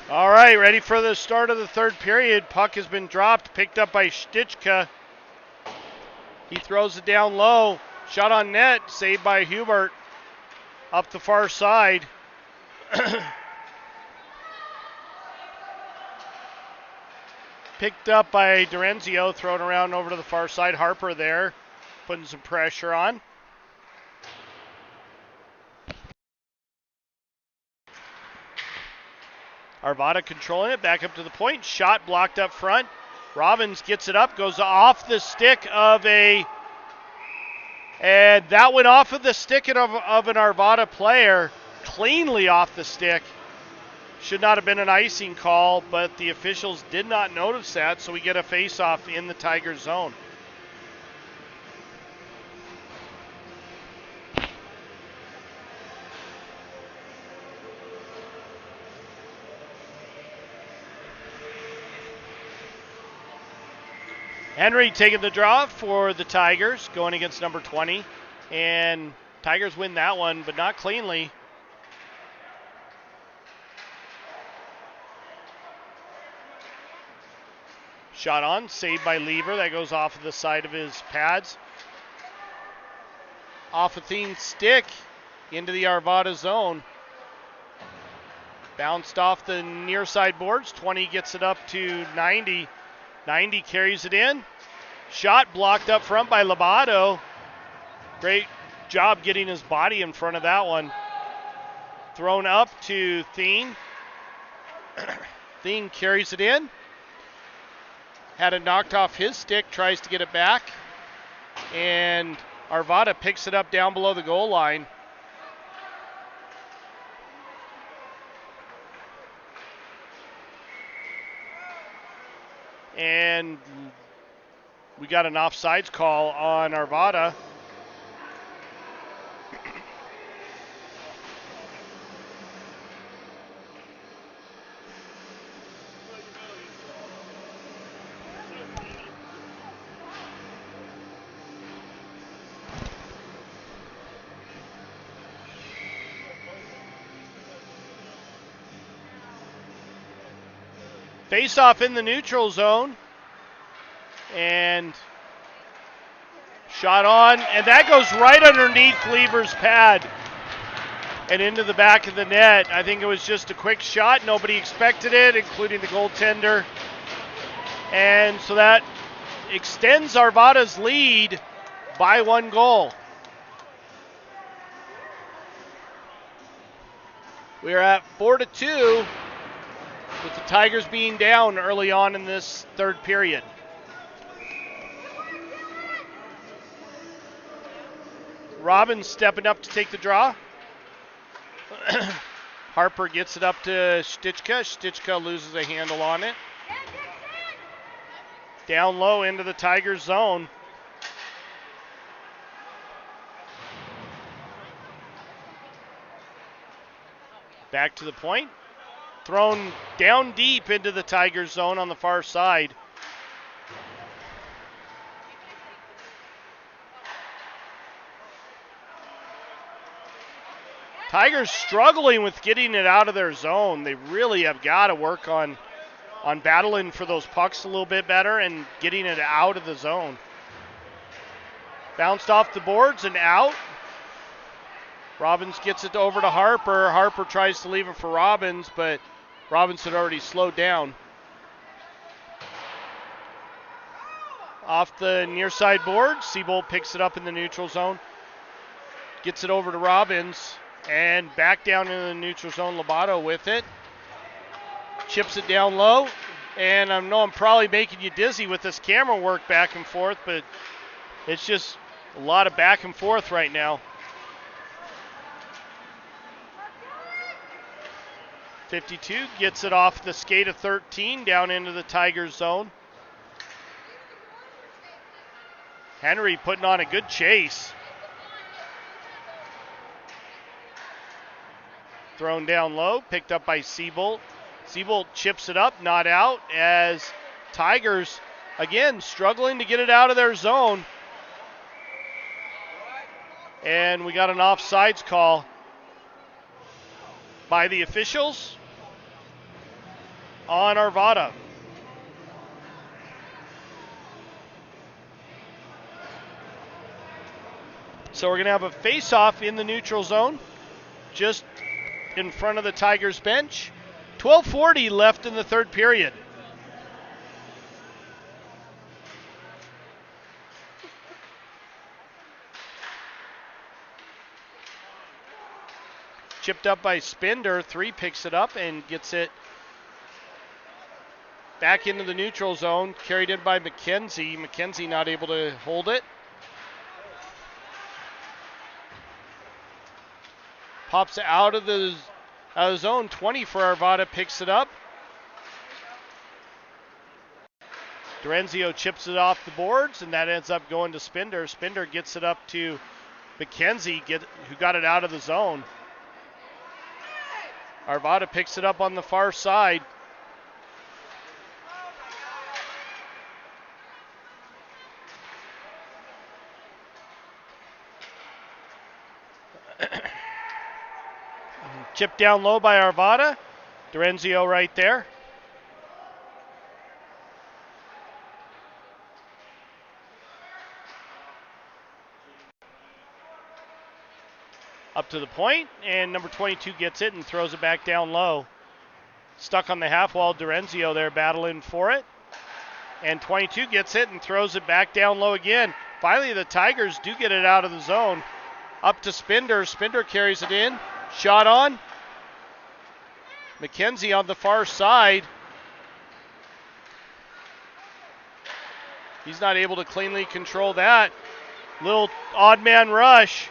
All right, ready for the start of the third period. Puck has been dropped, picked up by Stichka. He throws it down low. Shot on net, saved by Hubert. Up the far side. Picked up by Dorenzio, thrown around over to the far side. Harper there, putting some pressure on. Arvada controlling it, back up to the point. Shot blocked up front. Robbins gets it up, goes off the stick of a And that went off of the stick of an Arvada player, cleanly off the stick. Should not have been an icing call, but the officials did not notice that, so we get a face-off in the Tigers zone. Henry taking the draw for the Tigers, going against number 20. And Tigers win that one, but not cleanly. Shot on, saved by Lever. That goes off of the side of his pads. Off a Thiene's stick into the Arvada zone. Bounced off the near side boards. 20 gets it up to 90. 90 carries it in. Shot blocked up front by Lobato. Great job getting his body in front of that one. Thrown up to Thiene. Thiene carries it in. Had it knocked off his stick, tries to get it back. And Arvada picks it up down below the goal line. And we got an offsides call on Arvada. Face off in the neutral zone. And shot on, and that goes right underneath Lever's pad and into the back of the net. I think it was just a quick shot. Nobody expected it, including the goaltender. And so that extends Arvada's lead by 1 goal. We are at 4-2. with the Tigers being down early on in this third period. Robbins stepping up to take the draw. Harper gets it up to Stichka. Stichka loses a handle on it. Down low into the Tigers zone. Back to the point. Thrown down deep into the Tigers zone on the far side. Tigers struggling with getting it out of their zone. They really have got to work on battling for those pucks a little bit better and getting it out of the zone. Bounced off the boards and out. Robbins gets it over to Harper. Harper tries to leave it for Robbins, but Robbins had already slowed down. Off the near side board, Seabold picks it up in the neutral zone. Gets it over to Robbins. And back down into the neutral zone, Lobato with it. Chips it down low. And I know I'm probably making you dizzy with this camera work back and forth, but it's just a lot of back and forth right now. 52 gets it off the skate of 13 down into the Tigers zone. Henry putting on a good chase. Thrown down low, picked up by Seabold. Seabold chips it up, not out, as Tigers, again, struggling to get it out of their zone. And we got an offsides call by the officials on Arvada. So we're going to have a face-off in the neutral zone, just in front of the Tigers bench. 12:40 left in the third period. Chipped up by Spender. 3 picks it up and gets it back into the neutral zone. Carried in by McKenzie. McKenzie not able to hold it. Pops out of the zone. 20 for Arvada, picks it up. Dorenzio chips it off the boards, and that ends up going to Spinder. Spinder gets it up to McKenzie, who got it out of the zone. Arvada picks it up on the far side. Chipped down low by Arvada. Dorenzio right there. Up to the point, and number 22 gets it and throws it back down low. Stuck on the half wall, Dorenzio there battling for it. And 22 gets it and throws it back down low again. Finally, the Tigers do get it out of the zone. Up to Spinder. Spinder carries it in. Shot on. McKenzie on the far side. He's not able to cleanly control that. Little odd man rush.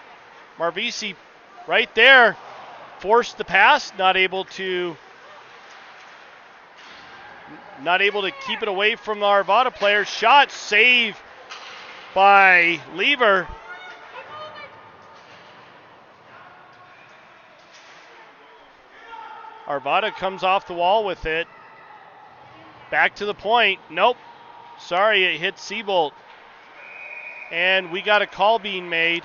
Marvisi right there. Forced the pass. Not able to keep it away from the Arvada player. Shot, save by Lever. Arvada comes off the wall with it. Back to the point. Nope. Sorry, it hit Seabolt. And we got a call being made.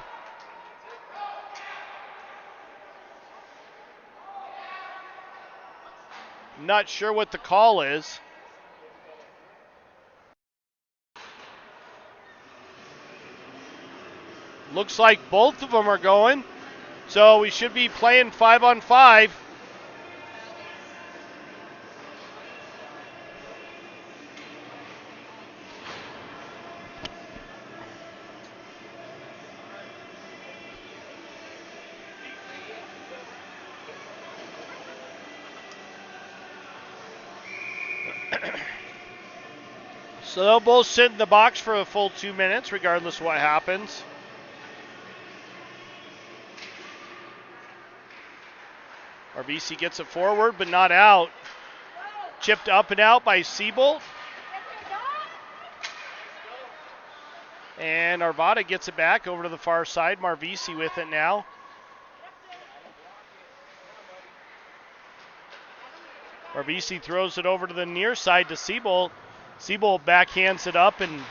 Not sure what the call is. Looks like both of them are going. So we should be playing 5-on-5. So they'll both sit in the box for a full 2 minutes, regardless of what happens. RBC gets it forward, but not out. Chipped up and out by Seabolt. And Arvada gets it back over to the far side. Marvisi with it now. Marvisi throws it over to the near side to Seabolt. Seabolt backhands it up and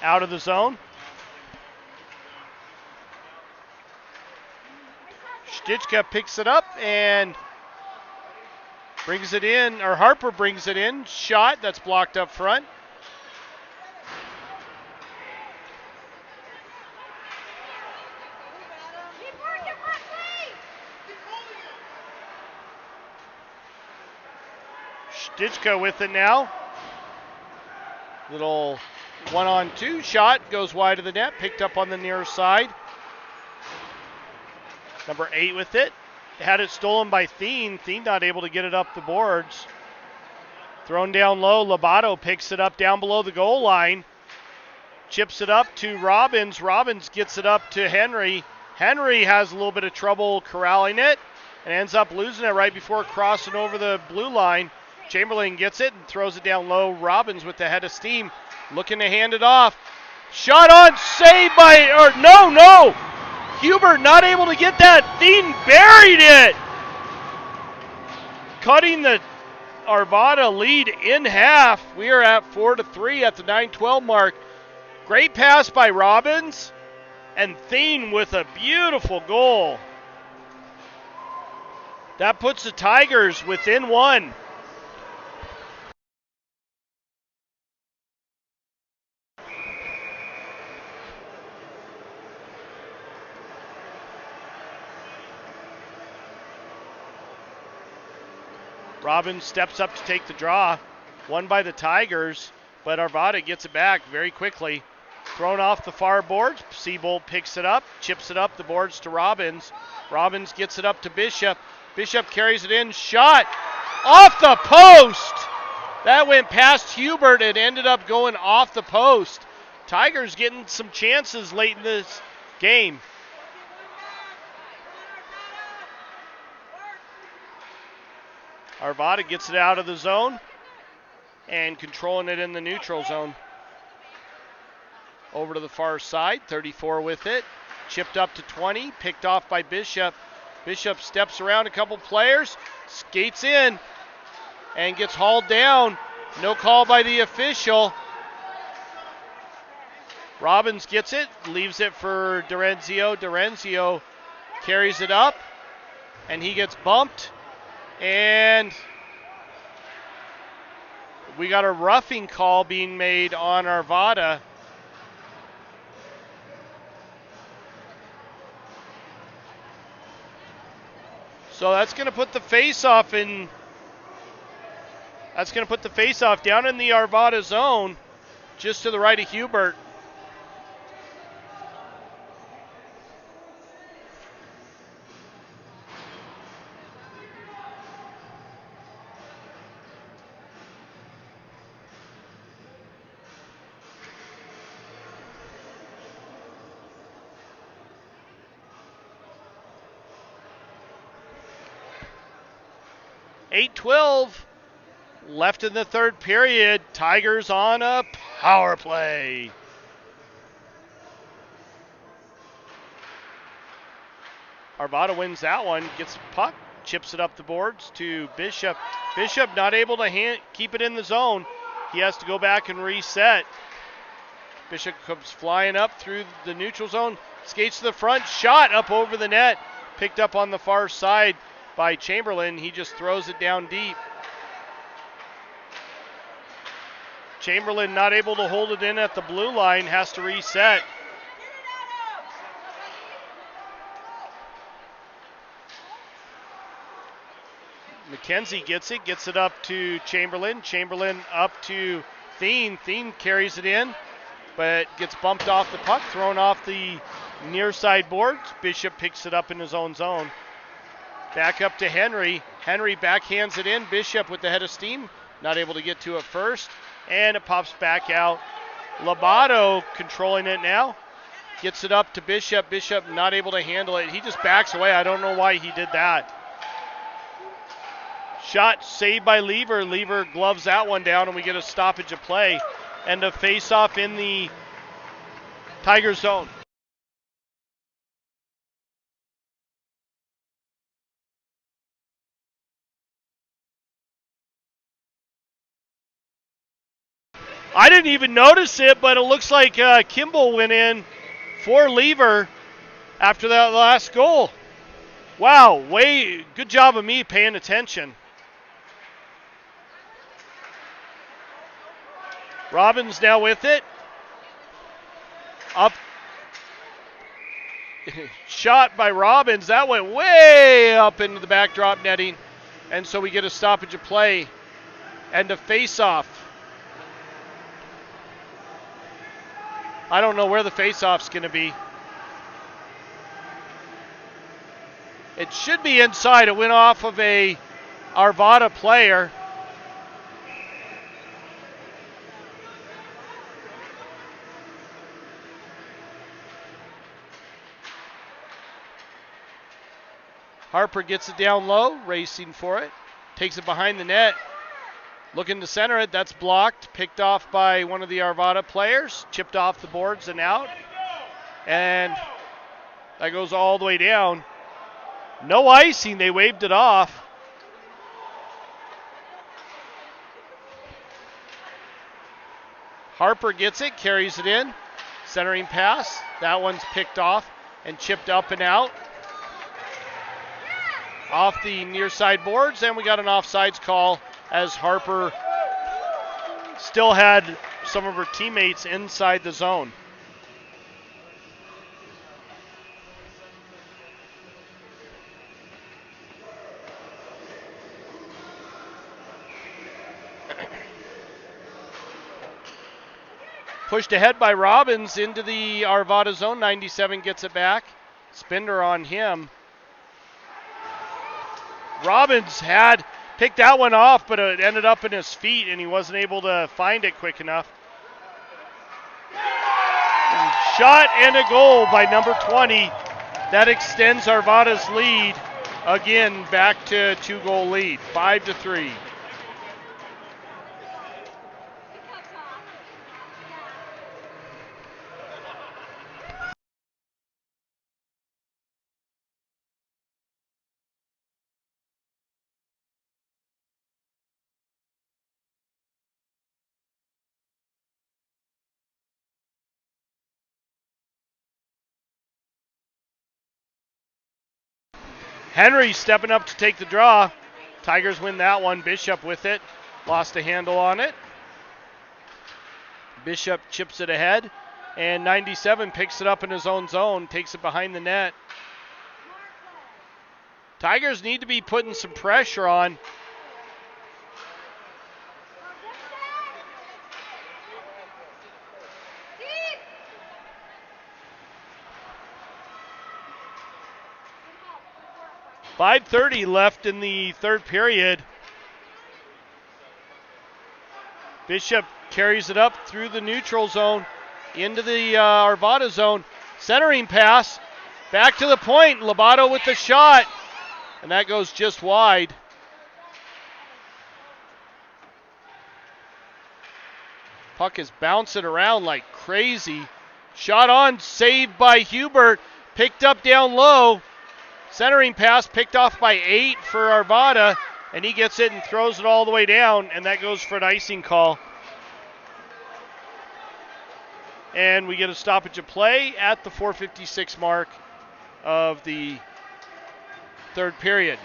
out of the zone. Stichka picks it up and brings it in, or Harper brings it in. Shot, that's blocked up front. Stichka with it now. Little 1-on-2 shot, goes wide of the net, picked up on the near side. Number 8 with it. Had it stolen by Thien. Thien not able to get it up the boards. Thrown down low. Lobato picks it up down below the goal line. Chips it up to Robbins. Robbins gets it up to Henry. Henry has a little bit of trouble corralling it and ends up losing it right before crossing over the blue line. Chamberlain gets it and throws it down low. Robbins with the head of steam, looking to hand it off. Shot on, saved by, no! Hubert not able to get that. Thien buried it. Cutting the Arvada lead in half. We are at 4-3 at the 9:12 mark. Great pass by Robbins, and Thien with a beautiful goal. That puts the Tigers within 1. Robbins steps up to take the draw. Won by the Tigers, but Arvada gets it back very quickly. Thrown off the far boards. Seabolt picks it up, chips it up the boards to Robbins. Robbins gets it up to Bishop. Bishop carries it in. Shot off the post. That went past Hubert and ended up going off the post. Tigers getting some chances late in this game. Arvada gets it out of the zone and controlling it in the neutral zone. Over to the far side, 34 with it. Chipped up to 20, picked off by Bishop. Bishop steps around a couple players, skates in, and gets hauled down. No call by the official. Robbins gets it, leaves it for Dorenzio. Dorenzio carries it up, and he gets bumped. And we got a roughing call being made on Arvada. So that's going to put the face-off in. That's going to put the face-off down in the Arvada zone, just to the right of Hubert. .8:12 left in the third period. Tigers on a power play. Arvada wins that one, gets the puck, chips it up the boards to Bishop. Bishop not able to keep it in the zone. He has to go back and reset. Bishop comes flying up through the neutral zone, skates to the front, shot up over the net, picked up on the far side by Chamberlain. He just throws it down deep. Chamberlain not able to hold it in at the blue line, has to reset. McKenzie gets it up to Chamberlain. Chamberlain up to Thien. Thien carries it in, but gets bumped off the puck, thrown off the near side boards. Bishop picks it up in his own zone. Back up to Henry. Henry backhands it in. Bishop with the head of steam, not able to get to it first, and it pops back out. Labato controlling it now. Gets it up to Bishop. Bishop not able to handle it. He just backs away. I don't know why he did that. Shot saved by Lever. Lever gloves that one down, and we get a stoppage of play and a face-off in the Tiger zone. I didn't even notice it, but it looks like Kimball went in for Lever after that last goal. Wow, good job of me paying attention. Robbins now with it. Up. Shot by Robbins. That went way up into the backdrop netting. And so we get a stoppage of play and a face-off. I don't know where the face-off's going to be. It should be inside. It went off of a Arvada player. Harper gets it down low, racing for it. Takes it behind the net. Looking to center it. That's blocked. Picked off by one of the Arvada players. Chipped off the boards and out. And that goes all the way down. No icing. They waved it off. Harper gets it. Carries it in. Centering pass. That one's picked off and chipped up and out. Off the near side boards, and we got an offsides call as Harper still had some of her teammates inside the zone. Pushed ahead by Robbins into the Arvada zone. 97 gets it back. Spender on him. Robbins had picked that one off, but it ended up in his feet, and he wasn't able to find it quick enough. Shot and a goal by number 20. That extends Arvada's lead. again back to 2-goal lead, 5-3. Henry stepping up to take the draw. Tigers win that one. Bishop with it. Lost a handle on it. Bishop chips it ahead. And 97 picks it up in his own zone. Takes it behind the net. Tigers need to be putting some pressure on. .5:30 left in the third period. Bishop carries it up through the neutral zone into the Arvada zone. Centering pass. Back to the point. Lobato with the shot. And that goes just wide. Puck is bouncing around like crazy. Shot on, saved by Hubert. Picked up down low. Centering pass picked off by 8 for Arvada, and he gets it and throws it all the way down, and that goes for an icing call. And we get a stoppage of play at the 4:56 mark of the third period.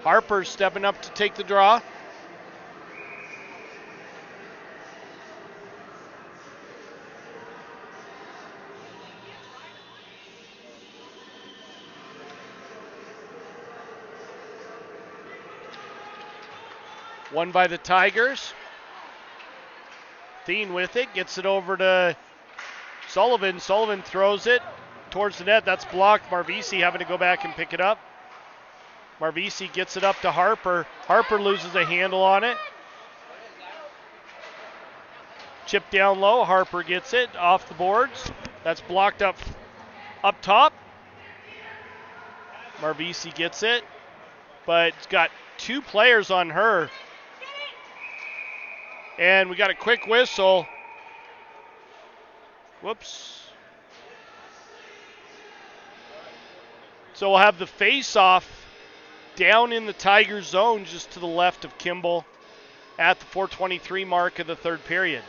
Harper stepping up to take the draw. Won by the Tigers. Thien with it, gets it over to Sullivan. Sullivan throws it towards the net. That's blocked. Marvisi having to go back and pick it up. Marvisi gets it up to Harper. Harper loses a handle on it. Chip down low. Harper gets it off the boards. That's blocked up top. Marvisi gets it, but it's got 2 players on her. And we got a quick whistle. Whoops. So we'll have the face-off down in the Tigers zone just to the left of Kimball at the 4:23 mark of the third period.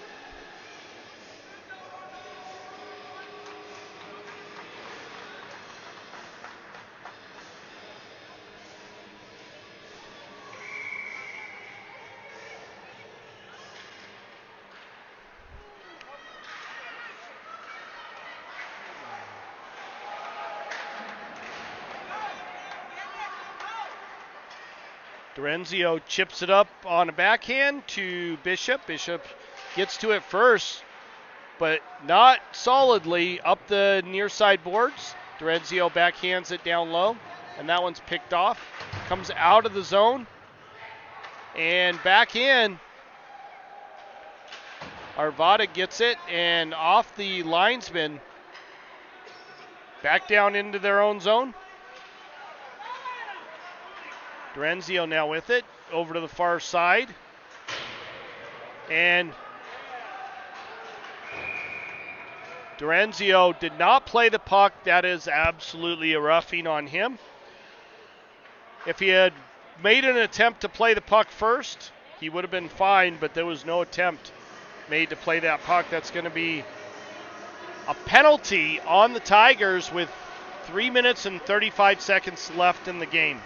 Dorenzio chips it up on a backhand to Bishop. Bishop gets to it first, but not solidly up the near side boards. Dorenzio backhands it down low, and that one's picked off. Comes out of the zone and back in. Arvada gets it and off the linesman. Back down into their own zone. Dorenzio now with it, over to the far side. And Dorenzio did not play the puck. That is absolutely a roughing on him. If he had made an attempt to play the puck first, he would have been fine, but there was no attempt made to play that puck. That's going to be a penalty on the Tigers with 3 minutes and 35 seconds left in the game.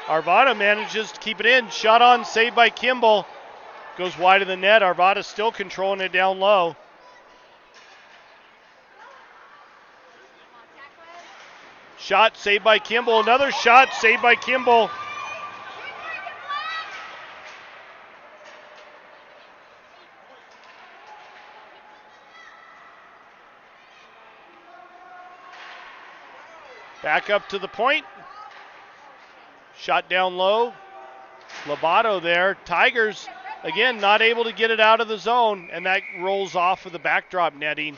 Arvada manages to keep it in. Shot on, saved by Kimball. Goes wide of the net. Arvada still controlling it down low. Shot saved by Kimball. Another shot saved by Kimball. Back up to the point. Shot down low. Lobato there. Tigers, again, not able to get it out of the zone, and that rolls off of the backdrop netting.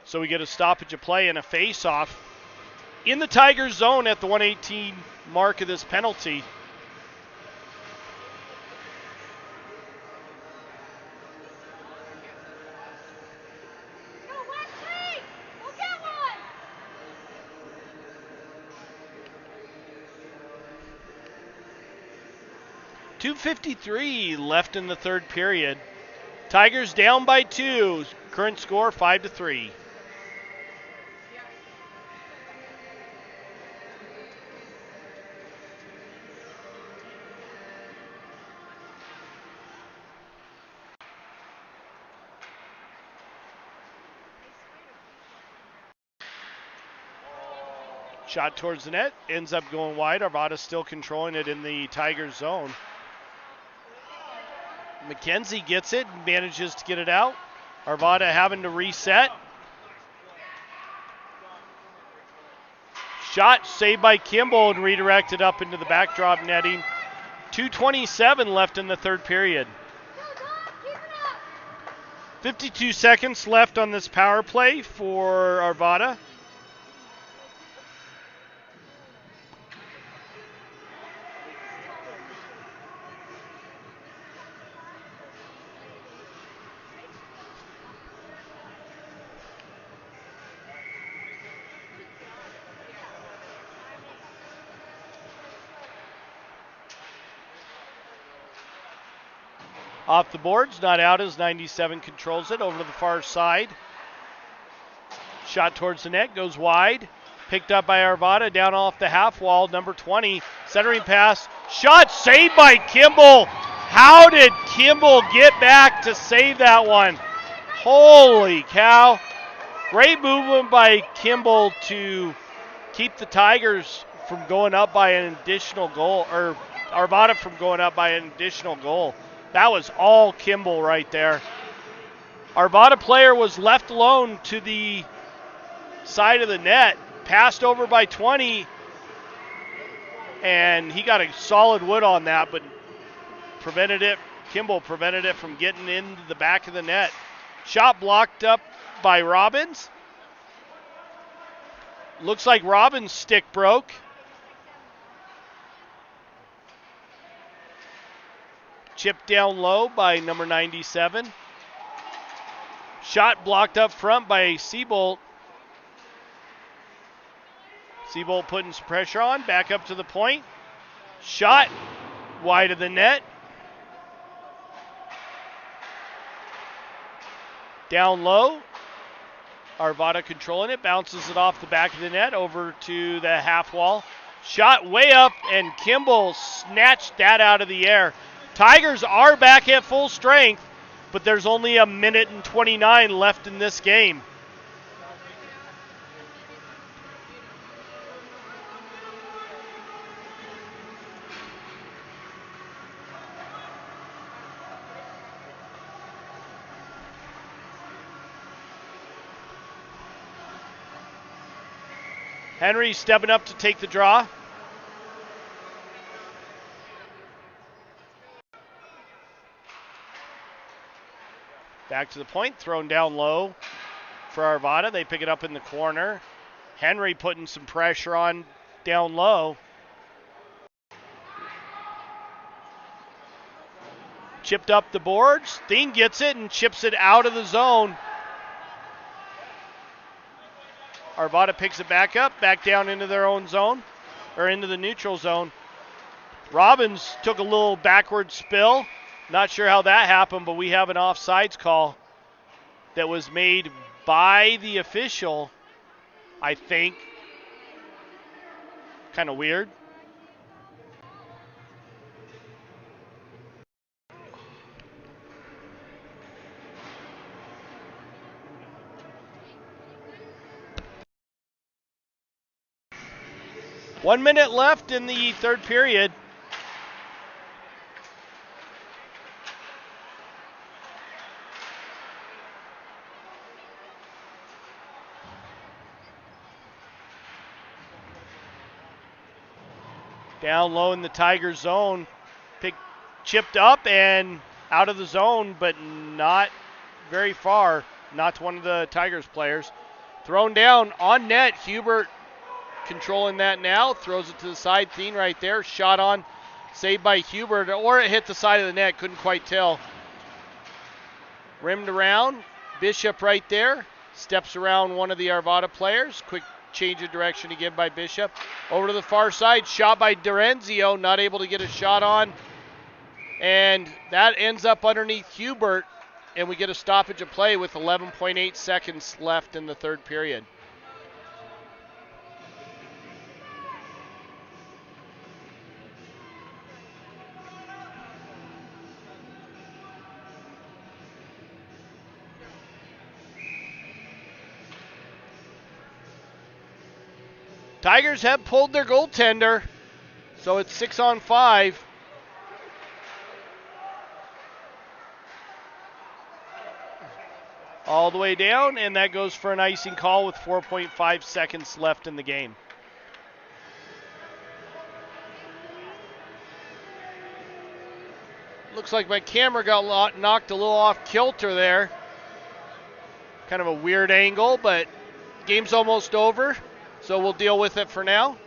So we get a stoppage of play and a face-off in the Tigers zone at the 118 mark of this penalty. .253 left in the third period. Tigers down by 2. Current score 5-3. Shot towards the net, ends up going wide. Arvada still controlling it in the Tigers zone. McKenzie gets it and manages to get it out. Arvada having to reset. Shot saved by Kimball and redirected up into the backdrop netting. 2:27 left in the third period. 52 seconds left on this power play for Arvada. Off the boards, not out as 97 controls it over to the far side. Shot towards the net, goes wide. Picked up by Arvada, down off the half wall, number 20. Centering pass, shot saved by Kimball. How did Kimball get back to save that one? Holy cow. Great movement by Kimball to keep the Tigers from going up by an additional goal, or Arvada from going up by an additional goal. That was all Kimball right there. Arvada player was left alone to the side of the net, passed over by 20, and he got a solid wood on that, but Kimball prevented it from getting into the back of the net. Shot blocked up by Robbins. Looks like Robbins' stick broke. Chipped down low by number 97. Shot blocked up front by Seabolt. Seabolt putting some pressure on, back up to the point. Shot wide of the net. Down low. Arvada controlling it, bounces it off the back of the net over to the half wall. Shot way up, and Kimball snatched that out of the air. Tigers are back at full strength, but there's only 1:29 left in this game. Henry stepping up to take the draw. Back to the point, thrown down low for Arvada. They pick it up in the corner. Henry putting some pressure on down low. Chipped up the boards. Thien gets it and chips it out of the zone. Arvada picks it back up, back down into their own zone, or into the neutral zone. Robbins took a little backward spill. Not sure how that happened, but we have an offsides call that was made by the official, I think. Kind of weird. 1 minute left in the third period. Down low in the Tigers zone. Chipped up and out of the zone, but not very far. Not to one of the Tigers players. Thrown down on net. Hubert controlling that now. Throws it to the side. Thien right there. Shot on. Saved by Hubert. Or it hit the side of the net. Couldn't quite tell. Rimmed around. Bishop right there. Steps around one of the Arvada players. Quick change of direction again by Bishop. Over to the far side. Shot by Dorenzio. Not able to get a shot on. And that ends up underneath Hubert. And we get a stoppage of play with 11.8 seconds left in the third period. Tigers have pulled their goaltender, so it's 6-on-5. All the way down, and that goes for an icing call with 4.5 seconds left in the game. Looks like my camera got knocked a little off kilter there. Kind of a weird angle, but game's almost over, so we'll deal with it for now.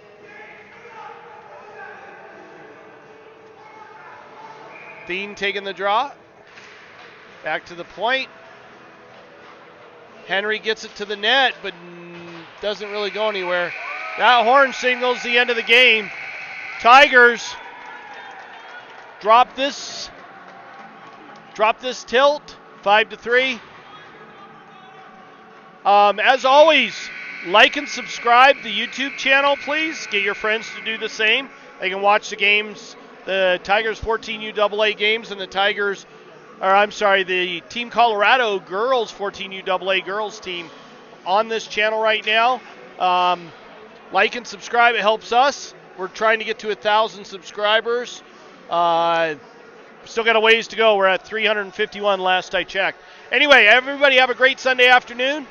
Thien taking the draw. Back to the point. Henry gets it to the net, but doesn't really go anywhere. That horn signals the end of the game. Tigers drop this tilt, 5-3. As always, like and subscribe the YouTube channel, please. Get your friends to do the same. They can watch the games, the Tigers 14UAA games and the Team Colorado girls 14UAA girls team on this channel right now. Like and subscribe, it helps us. We're trying to get to 1,000 subscribers. Still got a ways to go. We're at 351 last I checked. Anyway, everybody have a great Sunday afternoon.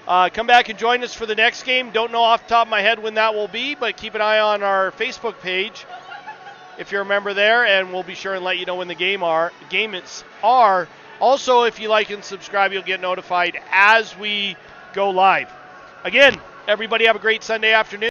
Come back and join us for the next game. Don't know off the top of my head when that will be, but keep an eye on our Facebook page if you're a member there, and we'll be sure and let you know when the games are. Also, if you like and subscribe, you'll get notified as we go live. Again, everybody have a great Sunday afternoon.